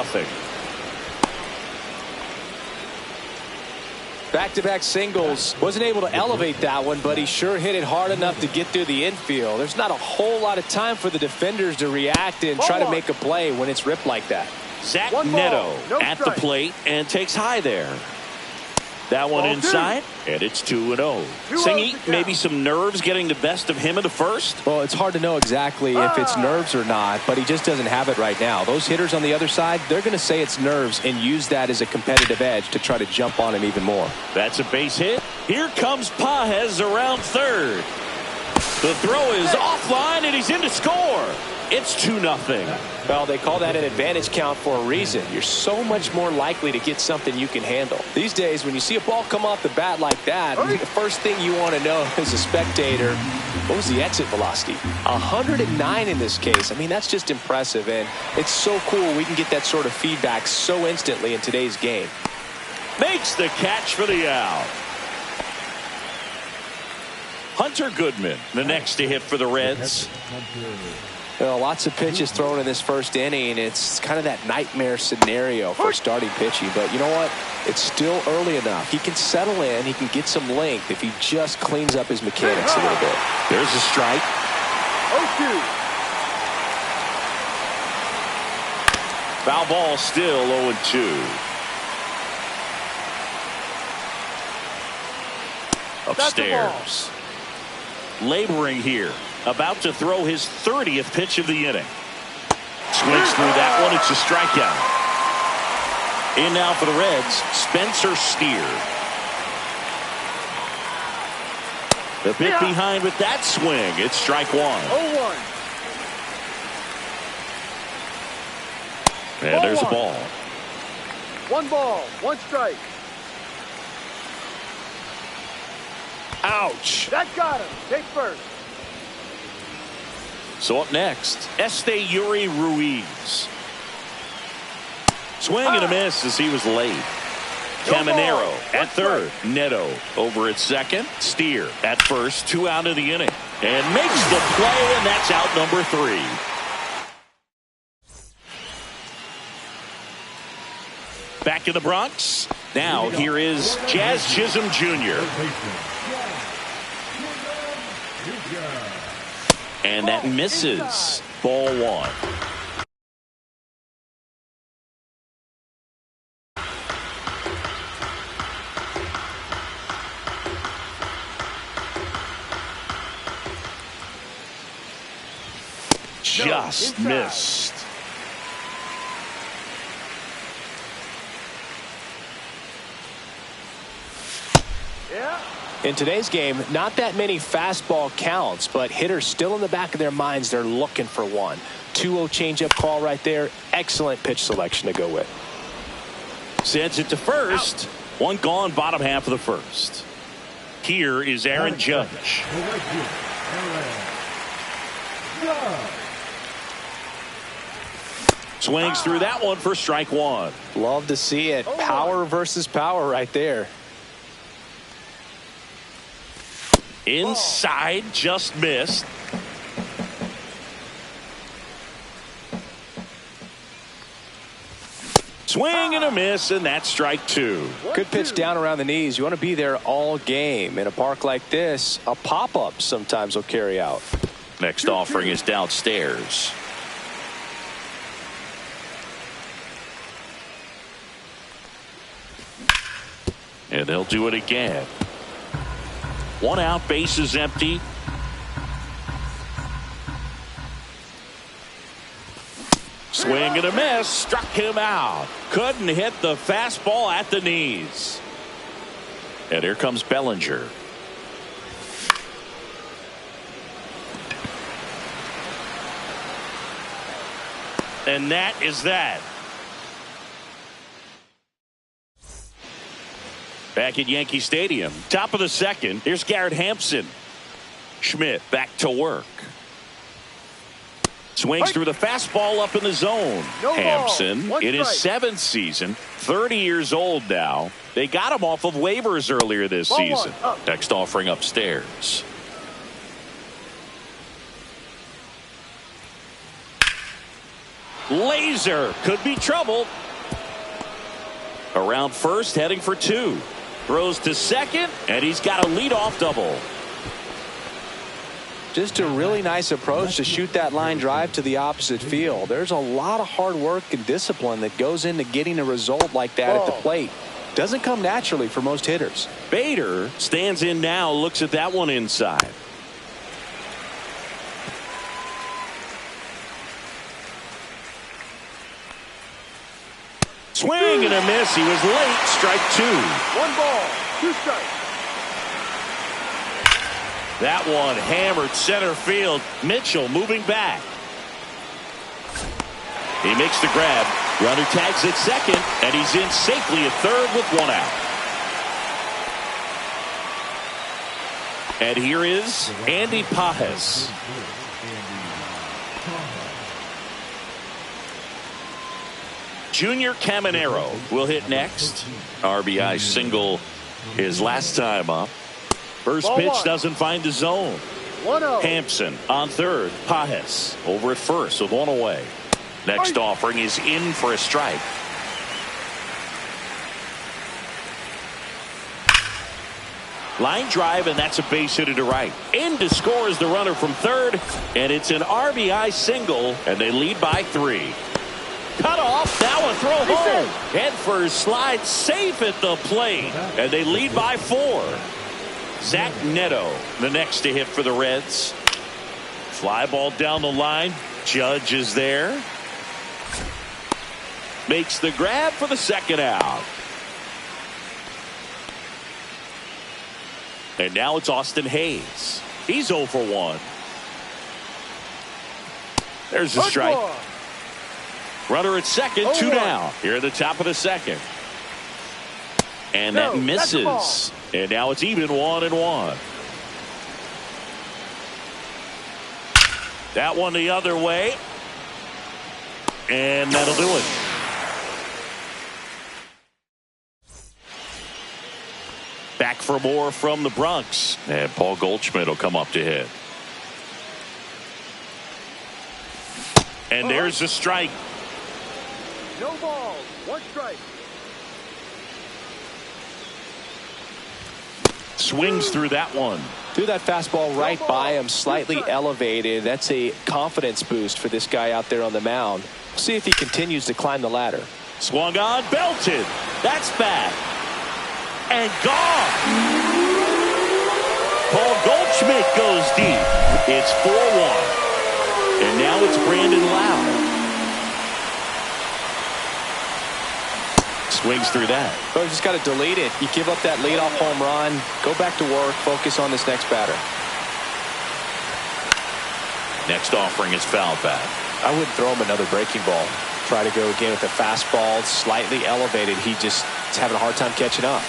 Back-to-back singles. Wasn't able to elevate that one, but he sure hit it hard enough to get through the infield. There's not a whole lot of time for the defenders to react and try to make a play when it's ripped like that. Zach Neto at the plate and takes high there. That one inside, and it's 2-0. Singy, maybe some nerves getting the best of him in the first? Well, it's hard to know exactly if it's nerves or not, but he just doesn't have it right now. Those hitters on the other side, they're going to say it's nerves and use that as a competitive edge to try to jump on him even more. That's a base hit. Here comes Pajes around third. The throw is offline, and he's in to score. It's 2-0. Well, they call that an advantage count for a reason. You're so much more likely to get something you can handle. These days, when you see a ball come off the bat like that, the first thing you want to know as a spectator, what was the exit velocity? 109 in this case. I mean, that's just impressive, and it's so cool we can get that sort of feedback so instantly in today's game. Makes the catch for the out. Hunter Goodman, the next to hit for the Reds. Well, lots of pitches thrown in this first inning. It's kind of that nightmare scenario for starting pitching. But you know what? It's still early enough. He can settle in. He can get some length if he just cleans up his mechanics a little bit. There's a strike. 0-2. Foul ball still 0-2. Upstairs. Laboring here. about to throw his 30th pitch of the inning. Swings through that one. It's a strikeout. In now for the Reds, Spencer Steer. The bit behind with that swing. It's strike one. 0-1. And there's a ball. 1 ball, 1 strike. Ouch. That got him. Take first. So up next, Yuri Ruiz. Swing and a miss as he was late. Caminero at third. Neto over at second. Steer at first. 2 out of the inning. And makes the play, and that's out number 3. Back in the Bronx. Now here is Jazz Chisholm Jr. And that misses. Ball 1. Just missed. In today's game, not that many fastball counts, but hitters still in the back of their minds, they're looking for one. 2-0 changeup call right there. Excellent pitch selection to go with. Sends it to first. One gone, bottom half of the first. Here is Aaron Judge. Swings through that one for strike 1. Love to see it. Power versus power right there. Inside, just missed. Swing and a miss, and that's strike 2. Good pitch down around the knees. You want to be there all game. In a park like this, a pop-up sometimes will carry out. Next offering is downstairs. And they'll do it again. 1 out, base is empty. Swing and a miss, struck him out. Couldn't hit the fastball at the knees. And here comes Bellinger. And that is that. Back at Yankee Stadium, top of the second. Here's Garrett Hampson. Schmidt back to work. Swings through the fastball up in the zone. Hampson in his 7th season, 30 years old now. They got him off of waivers earlier this season. Next offering upstairs. Laser could be trouble. Around first, heading for 2. Throws to second, and he's got a leadoff double. Just a really nice approach to shoot that line drive to the opposite field. There's a lot of hard work and discipline that goes into getting a result like that at the plate. Doesn't come naturally for most hitters. Bader stands in now, looks at that one inside. Swing and a miss. He was late. Strike 2. 1 ball, 2 strikes. That one hammered center field. Mitchell moving back. He makes the grab. Runner tags at second, and he's in safely at third with 1 out. And here is Andy Pages. Junior Caminero will hit next. RBI single his last time up. First pitch doesn't find the zone. 1-0. Hampson on third. Pages over at first with 1 away. Next offering is in for a strike. Line drive, and that's a base hit to right. In to score is the runner from third, and it's an RBI single, and they lead by 3. Cut off, now a throw home. Head first, slide safe at the plate, and they lead by 4. Zach Neto, the next to hit for the Reds. Fly ball down the line. Judge is there. Makes the grab for the second out. And now it's Austin Hayes. He's 0 for 1. There's a strike. Runner at second, 2 down. Here at the top of the second. And that misses. And now it's even 1-1. That one the other way. And that'll do it. Back for more from the Bronx. And Paul Goldschmidt will come up to hit. And there's a strike. No ball. 1 strike. Swings through that one. Threw that fastball right by him, slightly elevated. That's a confidence boost for this guy out there on the mound. See if he continues to climb the ladder. Swung on, belted. That's bad. And gone. Paul Goldschmidt goes deep. It's 4-1. And now it's Brandon Lowe. Swings through that. Oh, you just got to delete it. You give up that leadoff home run. Go back to work. Focus on this next batter. Next offering is foul back. I wouldn't throw him another breaking ball. Try to go again with the fastball, slightly elevated. He just is having a hard time catching up.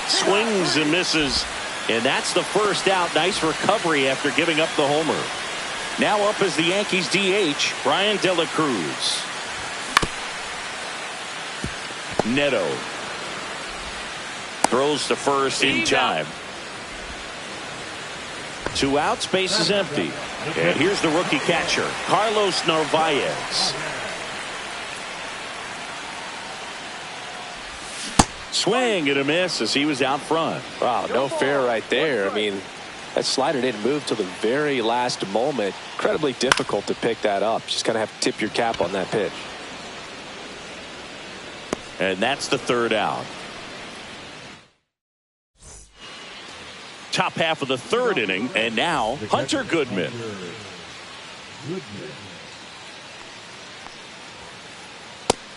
Swings and misses. And that's the first out. Nice recovery after giving up the homer. Now up is the Yankees DH, Brian De La Cruz. Neto throws to first in time. 2 outs, base is empty. And here's the rookie catcher, Carlos Narvaez. Swing and a miss as he was out front. Wow, no fair right there. I mean, that slider didn't move till the very last moment. Incredibly difficult to pick that up. Just kind of have to tip your cap on that pitch. And that's the third out. Top half of the third inning, and now Hunter Goodman.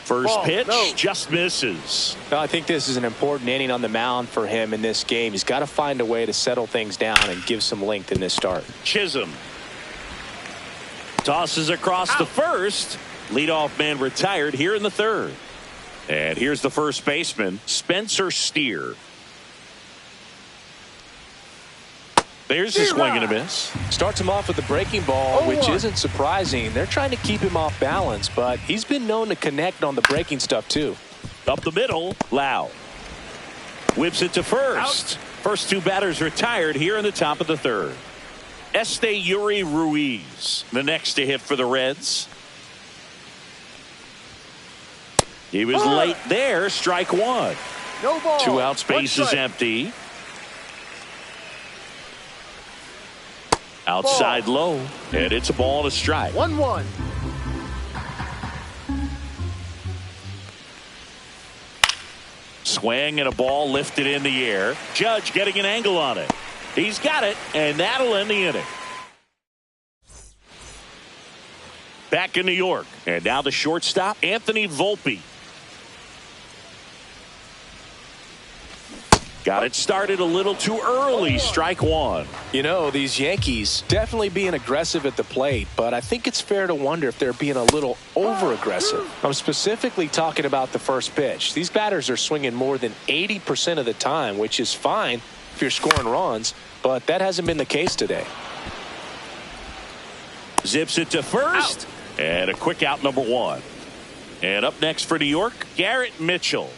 First pitch just misses. Well, I think this is an important inning on the mound for him in this game. He's got to find a way to settle things down and give some length in this start. Chisholm tosses across the first. Leadoff man retired here in the third. And here's the first baseman, Spencer Steer. There's a swing and a miss. Starts him off with the breaking ball, which isn't surprising. They're trying to keep him off balance, but he's been known to connect on the breaking stuff too. Up the middle, Lau whips it to first. First 2 batters retired here in the top of the third. Esteury Ruiz, the next to hit for the Reds. He was late there. Strike 1. No ball. 2 outs, base is empty. Outside low, and it's a ball and a strike. 1-1. Swing and a ball lifted in the air. Judge getting an angle on it. He's got it, and that'll end the inning. Back in New York, and now the shortstop, Anthony Volpe. Got it started a little too early. Strike 1. You know, these Yankees definitely being aggressive at the plate, but I think it's fair to wonder if they're being a little over-aggressive. I'm specifically talking about the first pitch. These batters are swinging more than 80% of the time, which is fine if you're scoring runs, but that hasn't been the case today. Zips it to first, and a quick out, number 1. And up next for New York, Garrett Mitchell.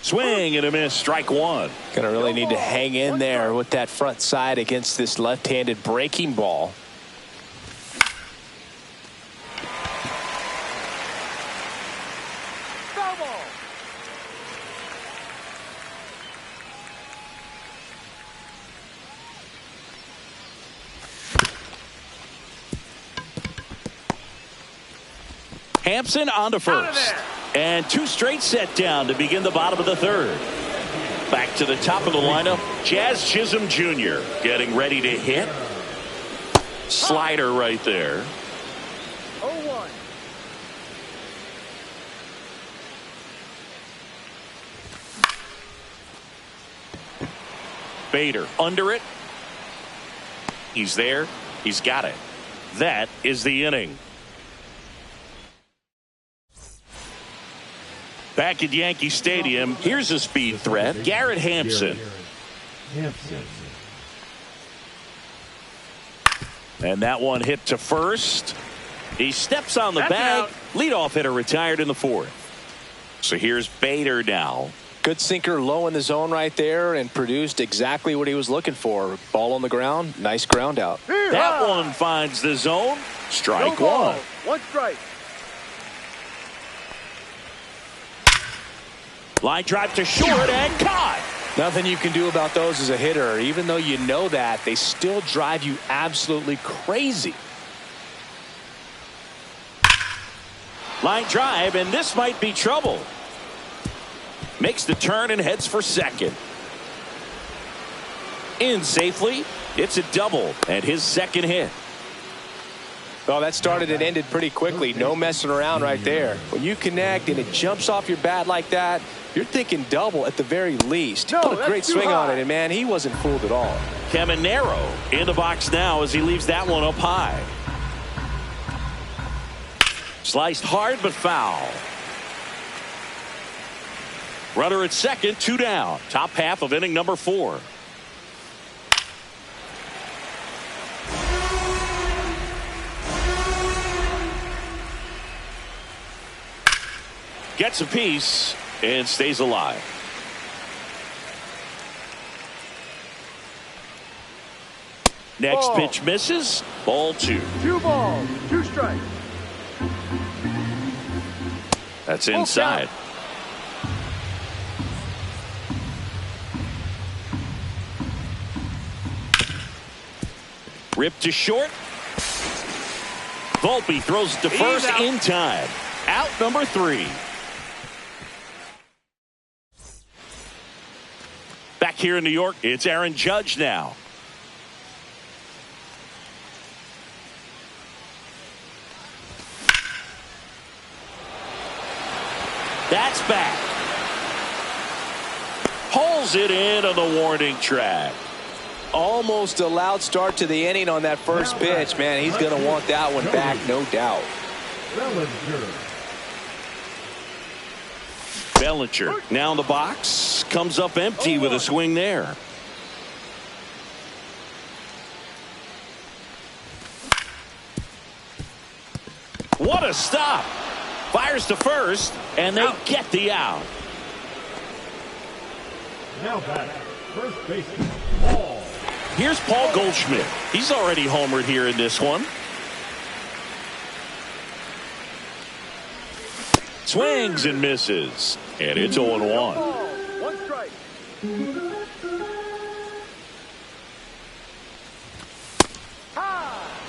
Swing and a miss. Strike 1. Gonna really need to hang in there with that front side against this left-handed breaking ball. Foul ball. Hampson on to first. And 2 straight set down to begin the bottom of the third. Back to the top of the lineup, Jazz Chisholm Jr. getting ready to hit. Slider right there. 0-1. Bader under it. He's there. He's got it. That is the inning. Back at Yankee Stadium, here's a speed threat, Garrett Hampson. And that one hit to first. He steps on the bag. Leadoff hitter retired in the fourth. So here's Bader now. Good sinker low in the zone right there and produced exactly what he was looking for. Ball on the ground. Nice ground out. That one finds the zone. Strike No ball. one. 1 strike. Line drive to short and caught. Nothing you can do about those as a hitter. Even though you know that, they still drive you absolutely crazy. Line drive, and this might be trouble. Makes the turn and heads for second. In safely. It's a double and his second hit. Well, that started and ended pretty quickly. No messing around right there. When you connect and it jumps off your bat like that, you're thinking double at the very least. He put a great swing on it, and man, he wasn't fooled at all. Caminero in the box now as he leaves that one up high. Sliced hard but foul. Runner at second, 2 down. Top half of inning number 4. Gets a piece and stays alive. Next pitch misses. Ball 2. 2 balls, 2 strikes. That's inside. Ripped to short. Volpe throws to first in time. Out number 3. Back here in New York, it's Aaron Judge now. That's back. Pulls it in on the warning track. Almost a loud start to the inning on that first pitch. Man, he's going to want that one back, no doubt. Bellinger now in the box. Comes up empty with a swing there. What a stop. Fires to first, and they get the out. Now back, first baseman, Paul. Here's Paul Goldschmidt. He's already homered here in this one. Swings and misses. And it's 0-1. 1 strike.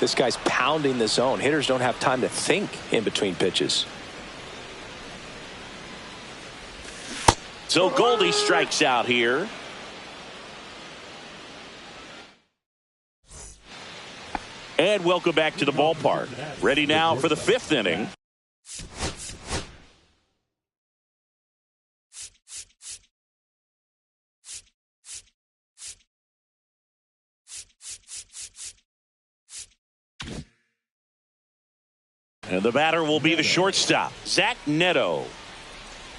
This guy's pounding the zone. Hitters don't have time to think in between pitches. So Goldie strikes out here. And welcome back to the ballpark. Ready now for the 5th inning. And the batter will be the shortstop, Zach Neto.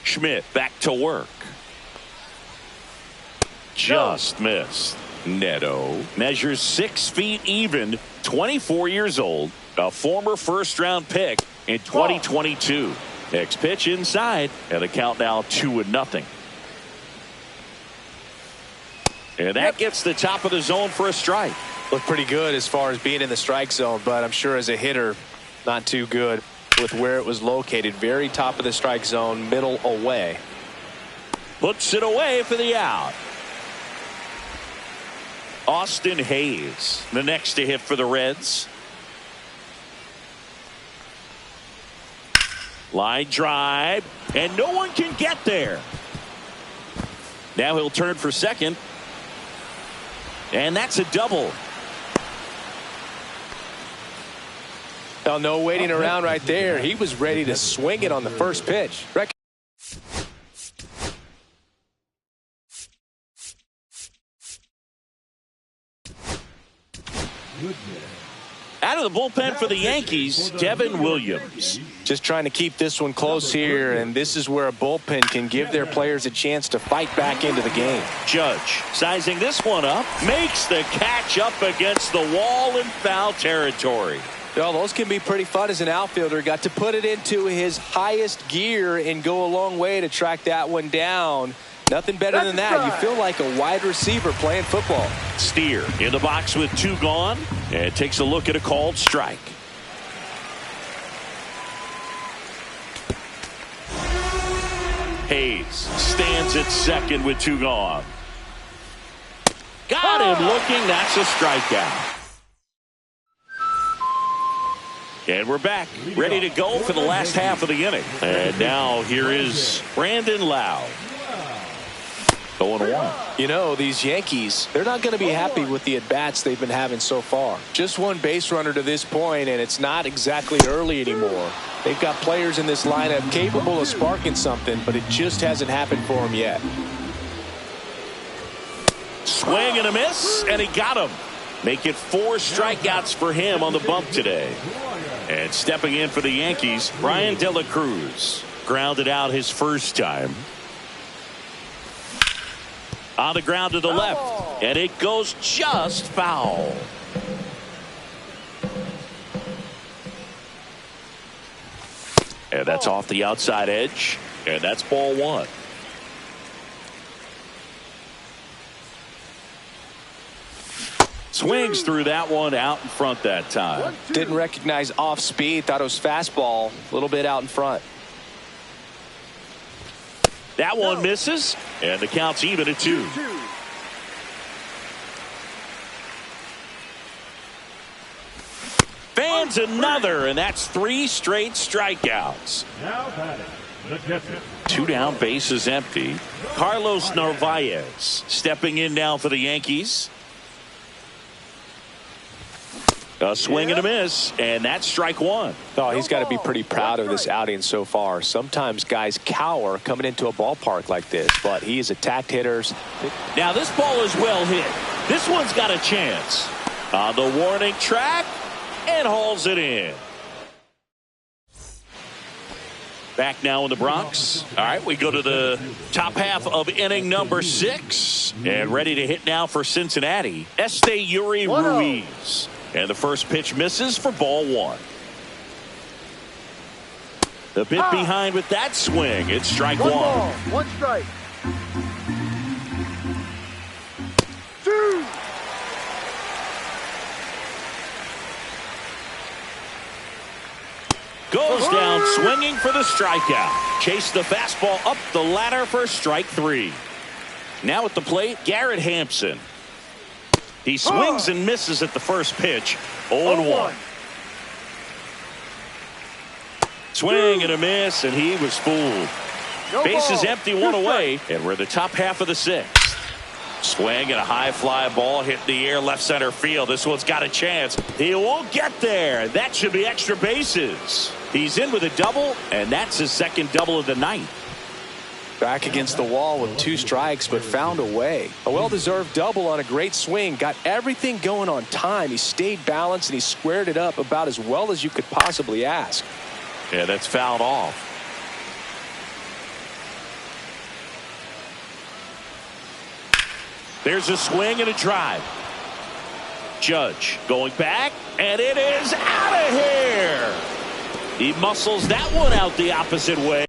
Schmidt back to work. Just missed. Neto measures 6 feet even, 24 years old, a former first-round pick in 2022. Next pitch inside, and the count now 2-0. And that gets the top of the zone for a strike. Looked pretty good as far as being in the strike zone, but I'm sure as a hitter, not too good with where it was located. Very top of the strike zone, middle away. Puts it away for the out. Austin Hayes, the next to hit for the Reds. Line drive, and no one can get there. Now he'll turn for second. And that's a double. Oh, no waiting around right there. He was ready to swing it on the first pitch. Out of the bullpen for the Yankees, Devin Williams. Just trying to keep this one close here, and this is where a bullpen can give their players a chance to fight back into the game. Judge sizing this one up, makes the catch up against the wall in foul territory. Well, those can be pretty fun as an outfielder. Got to put it into his highest gear and go a long way to track that one down. Nothing better than that. You feel like a wide receiver playing football. Steer in the box with 2 gone and takes a look at a called strike. Hayes stands at second with 2 gone. Got him looking. That's a strikeout. And we're back, ready to go for the last half of the inning. And now here is Brandon Lowe. 0-1. You know, these Yankees, they're not going to be happy with the at-bats they've been having so far. Just one base runner to this point, and it's not exactly early anymore. They've got players in this lineup capable of sparking something, but it just hasn't happened for them yet. Swing and a miss, and he got him. Make it 4 strikeouts for him on the bump today. And stepping in for the Yankees, Brian De La Cruz. Grounded out his first time. On the ground to the left, and it goes just foul. And that's off the outside edge, and that's ball 1. Swings through that one out in front that time. Didn't recognize off speed, thought it was fastball, a little bit out in front. That one misses, and the count's even at 2. Fans another, and that's 3 straight strikeouts. Now batting, the catcher. 2 down, bases empty. Carlos Narvaez stepping in now for the Yankees. A swing and a miss, and that's strike 1. Oh, he's got to be pretty proud of this outing so far. Sometimes guys cower coming into a ballpark like this, but he has attacked hitters. Now this ball is well hit. This one's got a chance. On the warning track, and hauls it in. Back now in the Bronx. All right, we go to the top half of inning number 6. And ready to hit now for Cincinnati, Esteury Ruiz. And the first pitch misses for ball 1. The bit behind with that swing. It's strike 1. 1 strike. 2. Goes down swinging for the strikeout. Chase the fastball up the ladder for strike 3. Now at the plate, Garrett Hampson. He swings and misses at the first pitch. 0-1. Swing and a miss, and he was fooled. Bases empty, 1 away, and we're in the top half of the 6th. Swing and a high fly ball hit the air left center field. This one's got a chance. He won't get there. That should be extra bases. He's in with a double, and that's his second double of the night. Back against the wall with 2 strikes, but found a way. A well-deserved double on a great swing. Got everything going on time. He stayed balanced, and he squared it up about as well as you could possibly ask. Yeah, that's fouled off. There's a swing and a drive. Judge going back, and it is out of here. He muscles that one out the opposite way.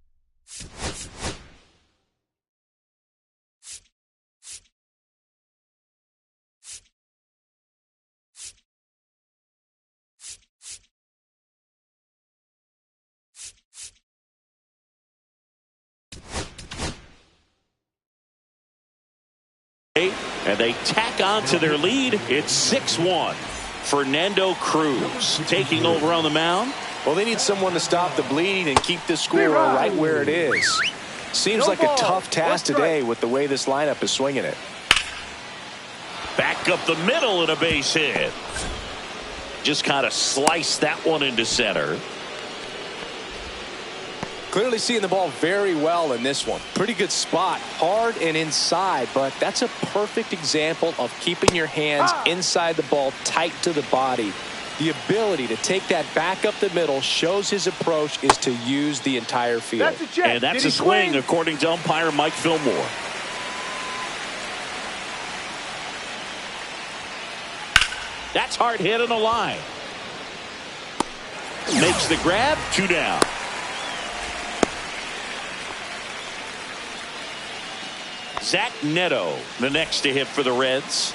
And they tack on to their lead. It's 6-1. Fernando Cruz taking over on the mound. Well, they need someone to stop the bleeding and keep this score right where it is. Seems No like ball. a tough task One strike. today with the way this lineup is swinging it. Back up the middle and a base hit. Just kind of sliced that one into center. Clearly seeing the ball very well in this one. Pretty good spot, hard and inside, but that's a perfect example of keeping your hands inside the ball, tight to the body. The ability to take that back up the middle shows his approach is to use the entire field. That's a check. And that's Did a he swing, according to umpire Mike Fillmore. That's hard hit on the line. Makes the grab, 2 down. Zach Neto, the next to hit for the Reds.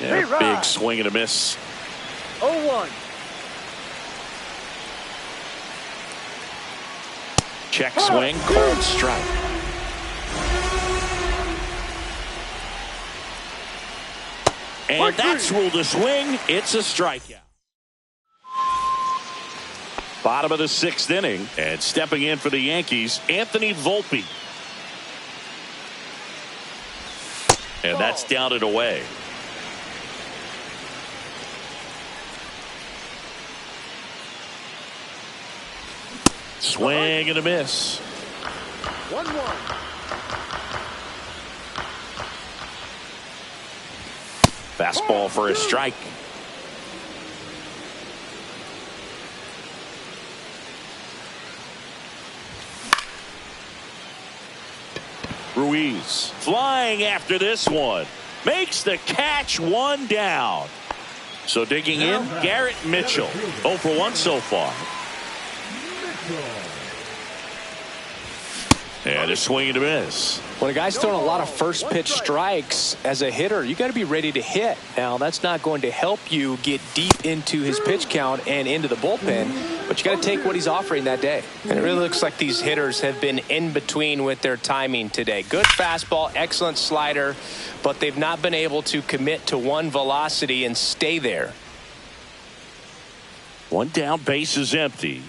Yeah, big swing and a miss. 0-1. Check swing, cold strike. And that's ruled a swing. It's a strikeout. Bottom of the 6th inning, and stepping in for the Yankees, Anthony Volpe. And that's down and away. Swing and a miss. 1-1. Fastball for a strike. Ruiz flying after this one. Makes the catch, 1 down. So digging in, Garrett Mitchell. 0 for 1 so far. And a swing and a miss. When a guy's throwing a lot of first pitch strikes as a hitter, you got to be ready to hit. Now, that's not going to help you get deep into his pitch count and into the bullpen, but you got to take what he's offering that day. And it really looks like these hitters have been in between with their timing today. Good fastball, excellent slider, but they've not been able to commit to one velocity and stay there. 1 down, base is empty.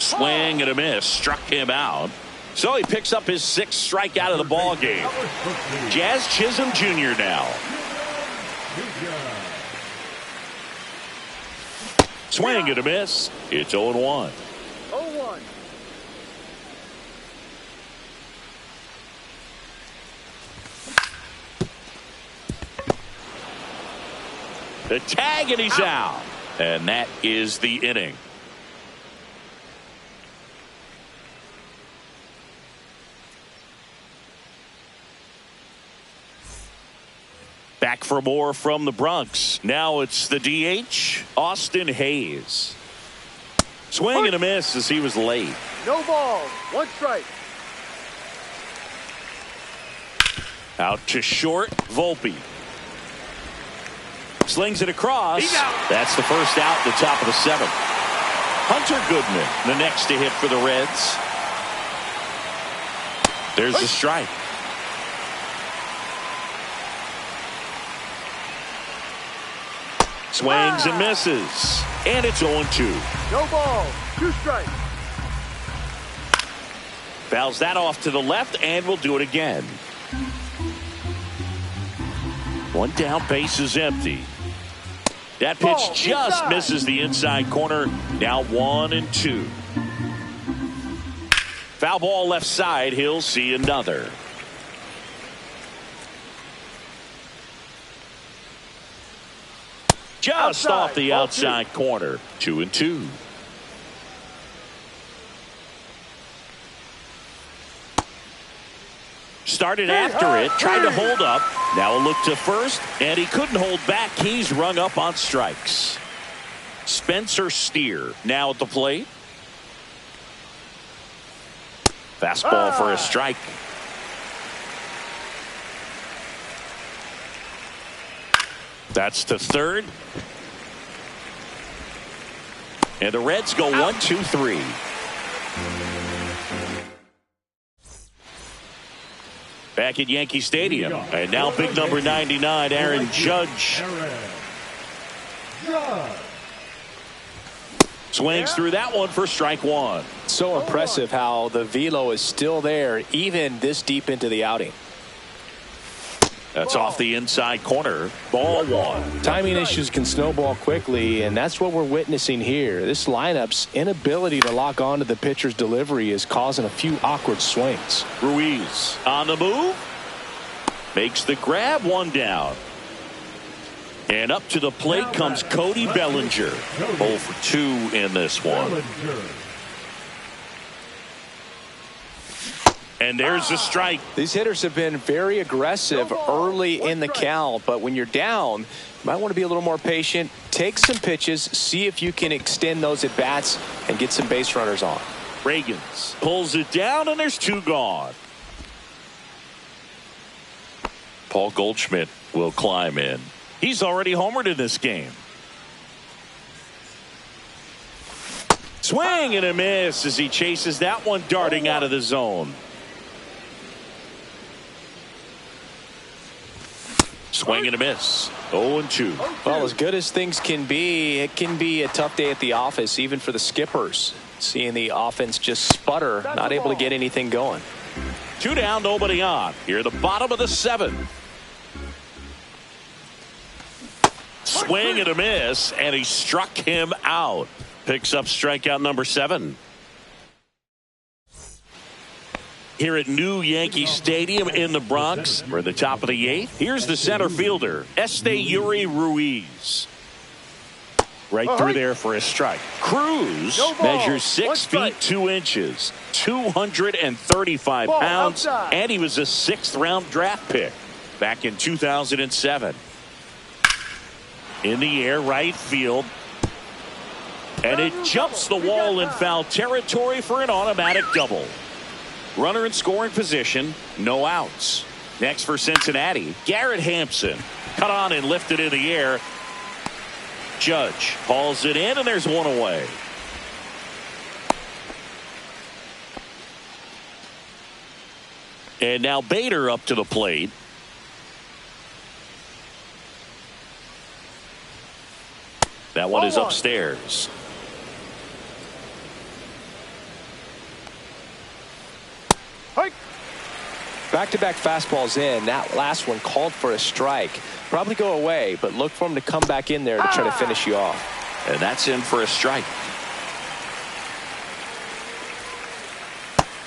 Swing and a miss, struck him out. So he picks up his 6th strikeout of the ball game. Jazz Chisholm Jr. now. Swing and a miss. It's 0-1. 0-1. The tag and he's out. And that is the inning. Back for more from the Bronx. Now it's the DH, Austin Hayes. Swing and a miss as he was late. No ball. 1 strike. Out to short, Volpe. Slings it across. That's the first out at the top of the 7th. Hunter Goodman, the next to hit for the Reds. There's the strike. Swings and misses. And it's 0-2. No ball. 2 strikes. Fouls that off to the left, and we'll do it again. 1 down, base is empty. That pitch just misses the inside corner. Now 1-2. Foul ball left side. He'll see another. Just off the outside corner. 2-2. Started after it, tried to hold up. Now a look to first, and he couldn't hold back. He's rung up on strikes. Spencer Steer now at the plate. Fastball for a strike. That's to third. And the Reds go 1-2-3. Back at Yankee Stadium. And now big number 99, Aaron Judge. Swings through that one for strike one. So impressive how the velo is still there even this deep into the outing. That's off the inside corner. Ball one. Timing issues can snowball quickly, and that's what we're witnessing here. This lineup's inability to lock onto the pitcher's delivery is causing a few awkward swings. Ruiz on the move. Makes the grab, one down. And up to the plate comes Cody Bellinger. 0 for 2 in this one. And there's the strike. These hitters have been very aggressive early in the count, but when you're down, you might want to be a little more patient. Take some pitches, see if you can extend those at bats and get some base runners on. Reagans pulls it down, and there's 2 gone. Paul Goldschmidt will climb in. He's already homered in this game. Swing and a miss as he chases that one darting out of the zone. Swing and a miss. 0-2. Well, as good as things can be, it can be a tough day at the office, even for the skippers. Seeing the offense just sputter, not able to get anything going. 2 down, nobody on. Here at the bottom of the 7th. Swing and a miss, and he struck him out. Picks up strikeout number 7. Here at New Yankee Stadium in the Bronx, we're at the top of the 8th. Here's the center fielder, Esteury Ruiz. Right through there for a strike. Cruz measures 6 feet 2 inches, 235 pounds, and he was a 6th round draft pick back in 2007. In the air, right field. And it jumps the wall in foul territory for an automatic double. Runner in scoring position, no outs. Next for Cincinnati, Garrett Hampson. Cut on and lifted in the air. Judge hauls it in, and there's 1 away. And now Bader up to the plate. That one is upstairs. Back-to-back fastballs in. That last one called for a strike. Probably go away, but look for him to come back in there to try to finish you off. And that's in for a strike.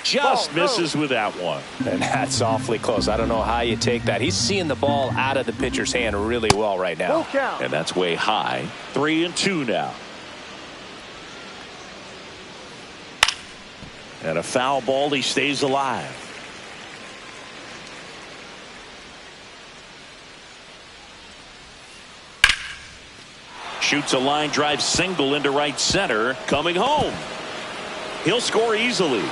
Just misses with that one. And that's awfully close. I don't know how you take that. He's seeing the ball out of the pitcher's hand really well right now. And that's way high. 3-2 now. And a foul ball. He stays alive. Shoots a line drive single into right center. Coming home. He'll score easily.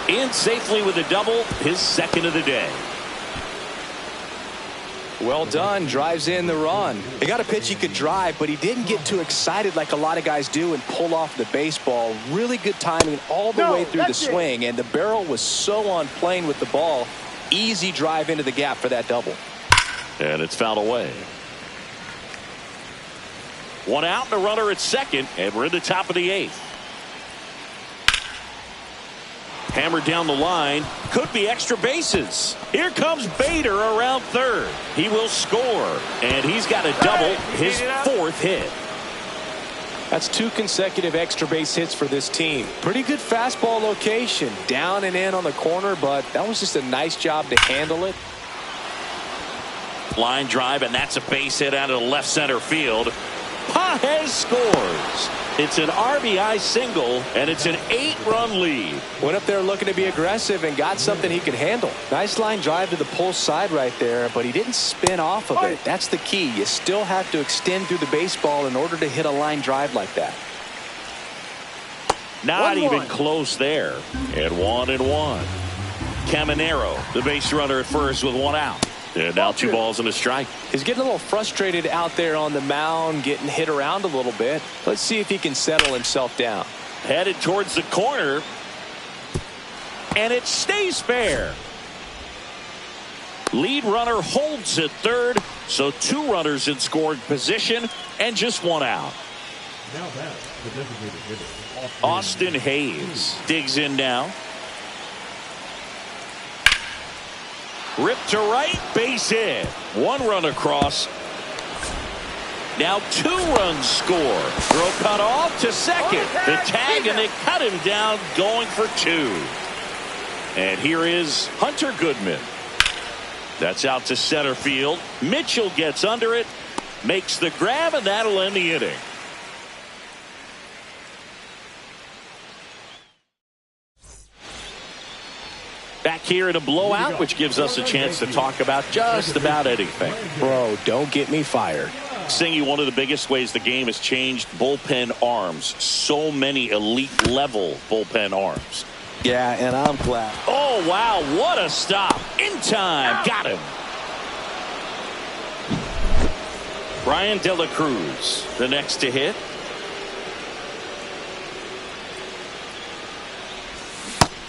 In safely with a double, his 2nd of the day. Well done. Drives in the run. He got a pitch he could drive, but he didn't get too excited like a lot of guys do and pull off the baseball. Really good timing all the way through the swing, and the barrel was so on plane with the ball. Easy drive into the gap for that double. And it's fouled away. 1 out and a runner at 2nd, and we're in the top of the 8th. Hammered down the line. Could be extra bases. Here comes Bader around 3rd. He will score. And he's got a double, his 4th hit. That's 2 consecutive extra base hits for this team. Pretty good fastball location. Down and in on the corner, but that was just a nice job to handle it. Line drive, and that's a base hit out of the left center field. Pages scores. It's an RBI single, and it's an 8-run lead. Went up there looking to be aggressive and got something he could handle. Nice line drive to the pull side right there, but he didn't spin off of it. That's the key. You still have to extend through the baseball in order to hit a line drive like that. Not even close there. And 1-1. Caminero, the base runner at first with 1 out. And now 2 balls and a strike. He's getting a little frustrated out there on the mound, getting hit around a little bit. Let's see if he can settle himself down. Headed towards the corner. And it stays fair. Lead runner holds at 3rd. So 2 runners in scoring position and just 1 out. Now that's the designated hitter, Austin Hayes digs in now. Ripped to right, base hit. One run across. Now 2 runs score. Throw cut off to second. The tag, and they cut him down going for 2. And here is Hunter Goodman. That's out to center field. Mitchell gets under it, makes the grab, and that'll end the inning. Back here in a blowout, which gives us a chance to talk about just about anything. Bro, don't get me fired. Singy, one of the biggest ways the game has changed, bullpen arms. So many elite level bullpen arms. Yeah, and I'm glad. Oh, wow, what a stop. In time, got him. Brian De La Cruz, the next to hit.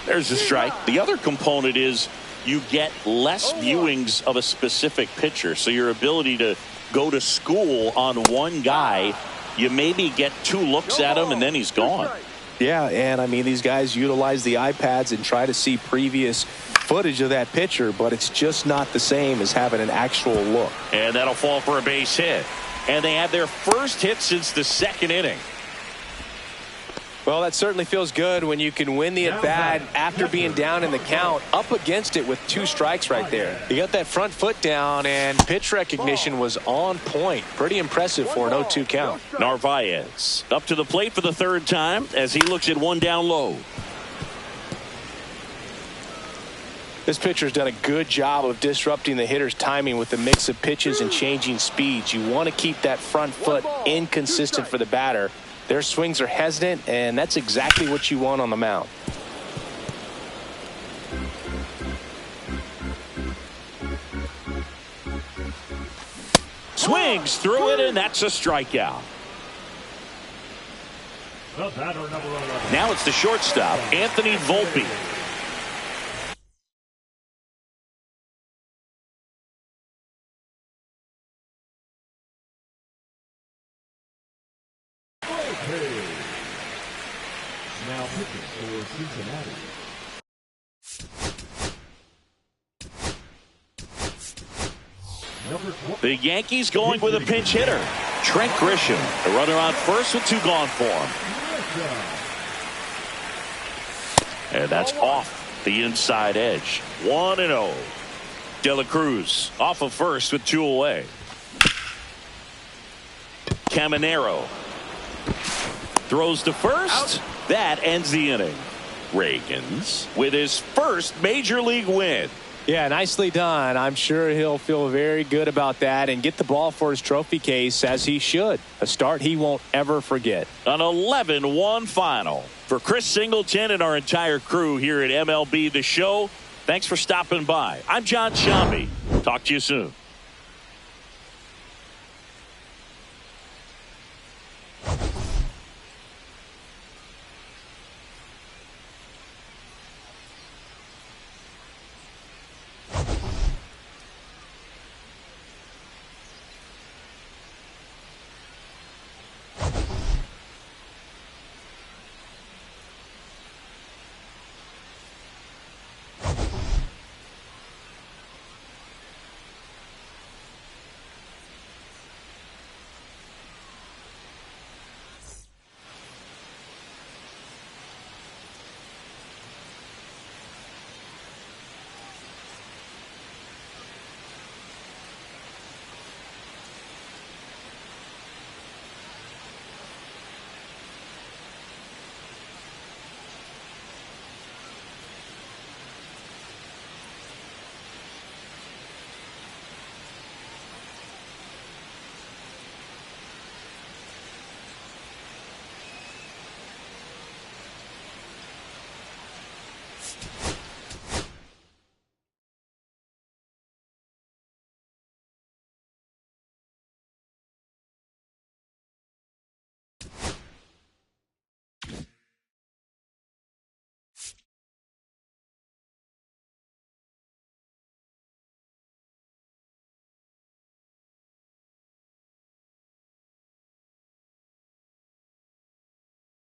There's a strike. The other component is you get less viewings of a specific pitcher. So your ability to go to school on one guy, you maybe get 2 looks at him and then he's gone. Yeah, and I mean, these guys utilize the iPads and try to see previous footage of that pitcher, but it's just not the same as having an actual look. And that'll fall for a base hit. And they had their first hit since the 2nd inning. Well, that certainly feels good when you can win the at-bat after being down in the count, up against it with 2 strikes right there. You got that front foot down, and pitch recognition was on point. Pretty impressive for an 0-2 count. Narvaez up to the plate for the 3rd time as he looks at one down low. This pitcher's done a good job of disrupting the hitter's timing with the mix of pitches and changing speeds. You want to keep that front foot inconsistent for the batter. Their swings are hesitant, and that's exactly what you want on the mound. Swings through it, and that's a strikeout. The batter, number 11. Now it's the shortstop, Anthony Volpe. Now pitching for Cincinnati. The Yankees going with a pinch hitter. Trent Grisham, the runner on first with 2 gone for him. And that's off the inside edge. 1-0. De La Cruz off of first with 2 away. Caminero throws to first. That ends the inning. Reagans with his first major league win. Yeah, nicely done. I'm sure he'll feel very good about that and get the ball for his trophy case, as he should. A start he won't ever forget. An 11-1 final. For Chris Singleton and our entire crew here at MLB The Show, thanks for stopping by. I'm John Shambi. Talk to you soon.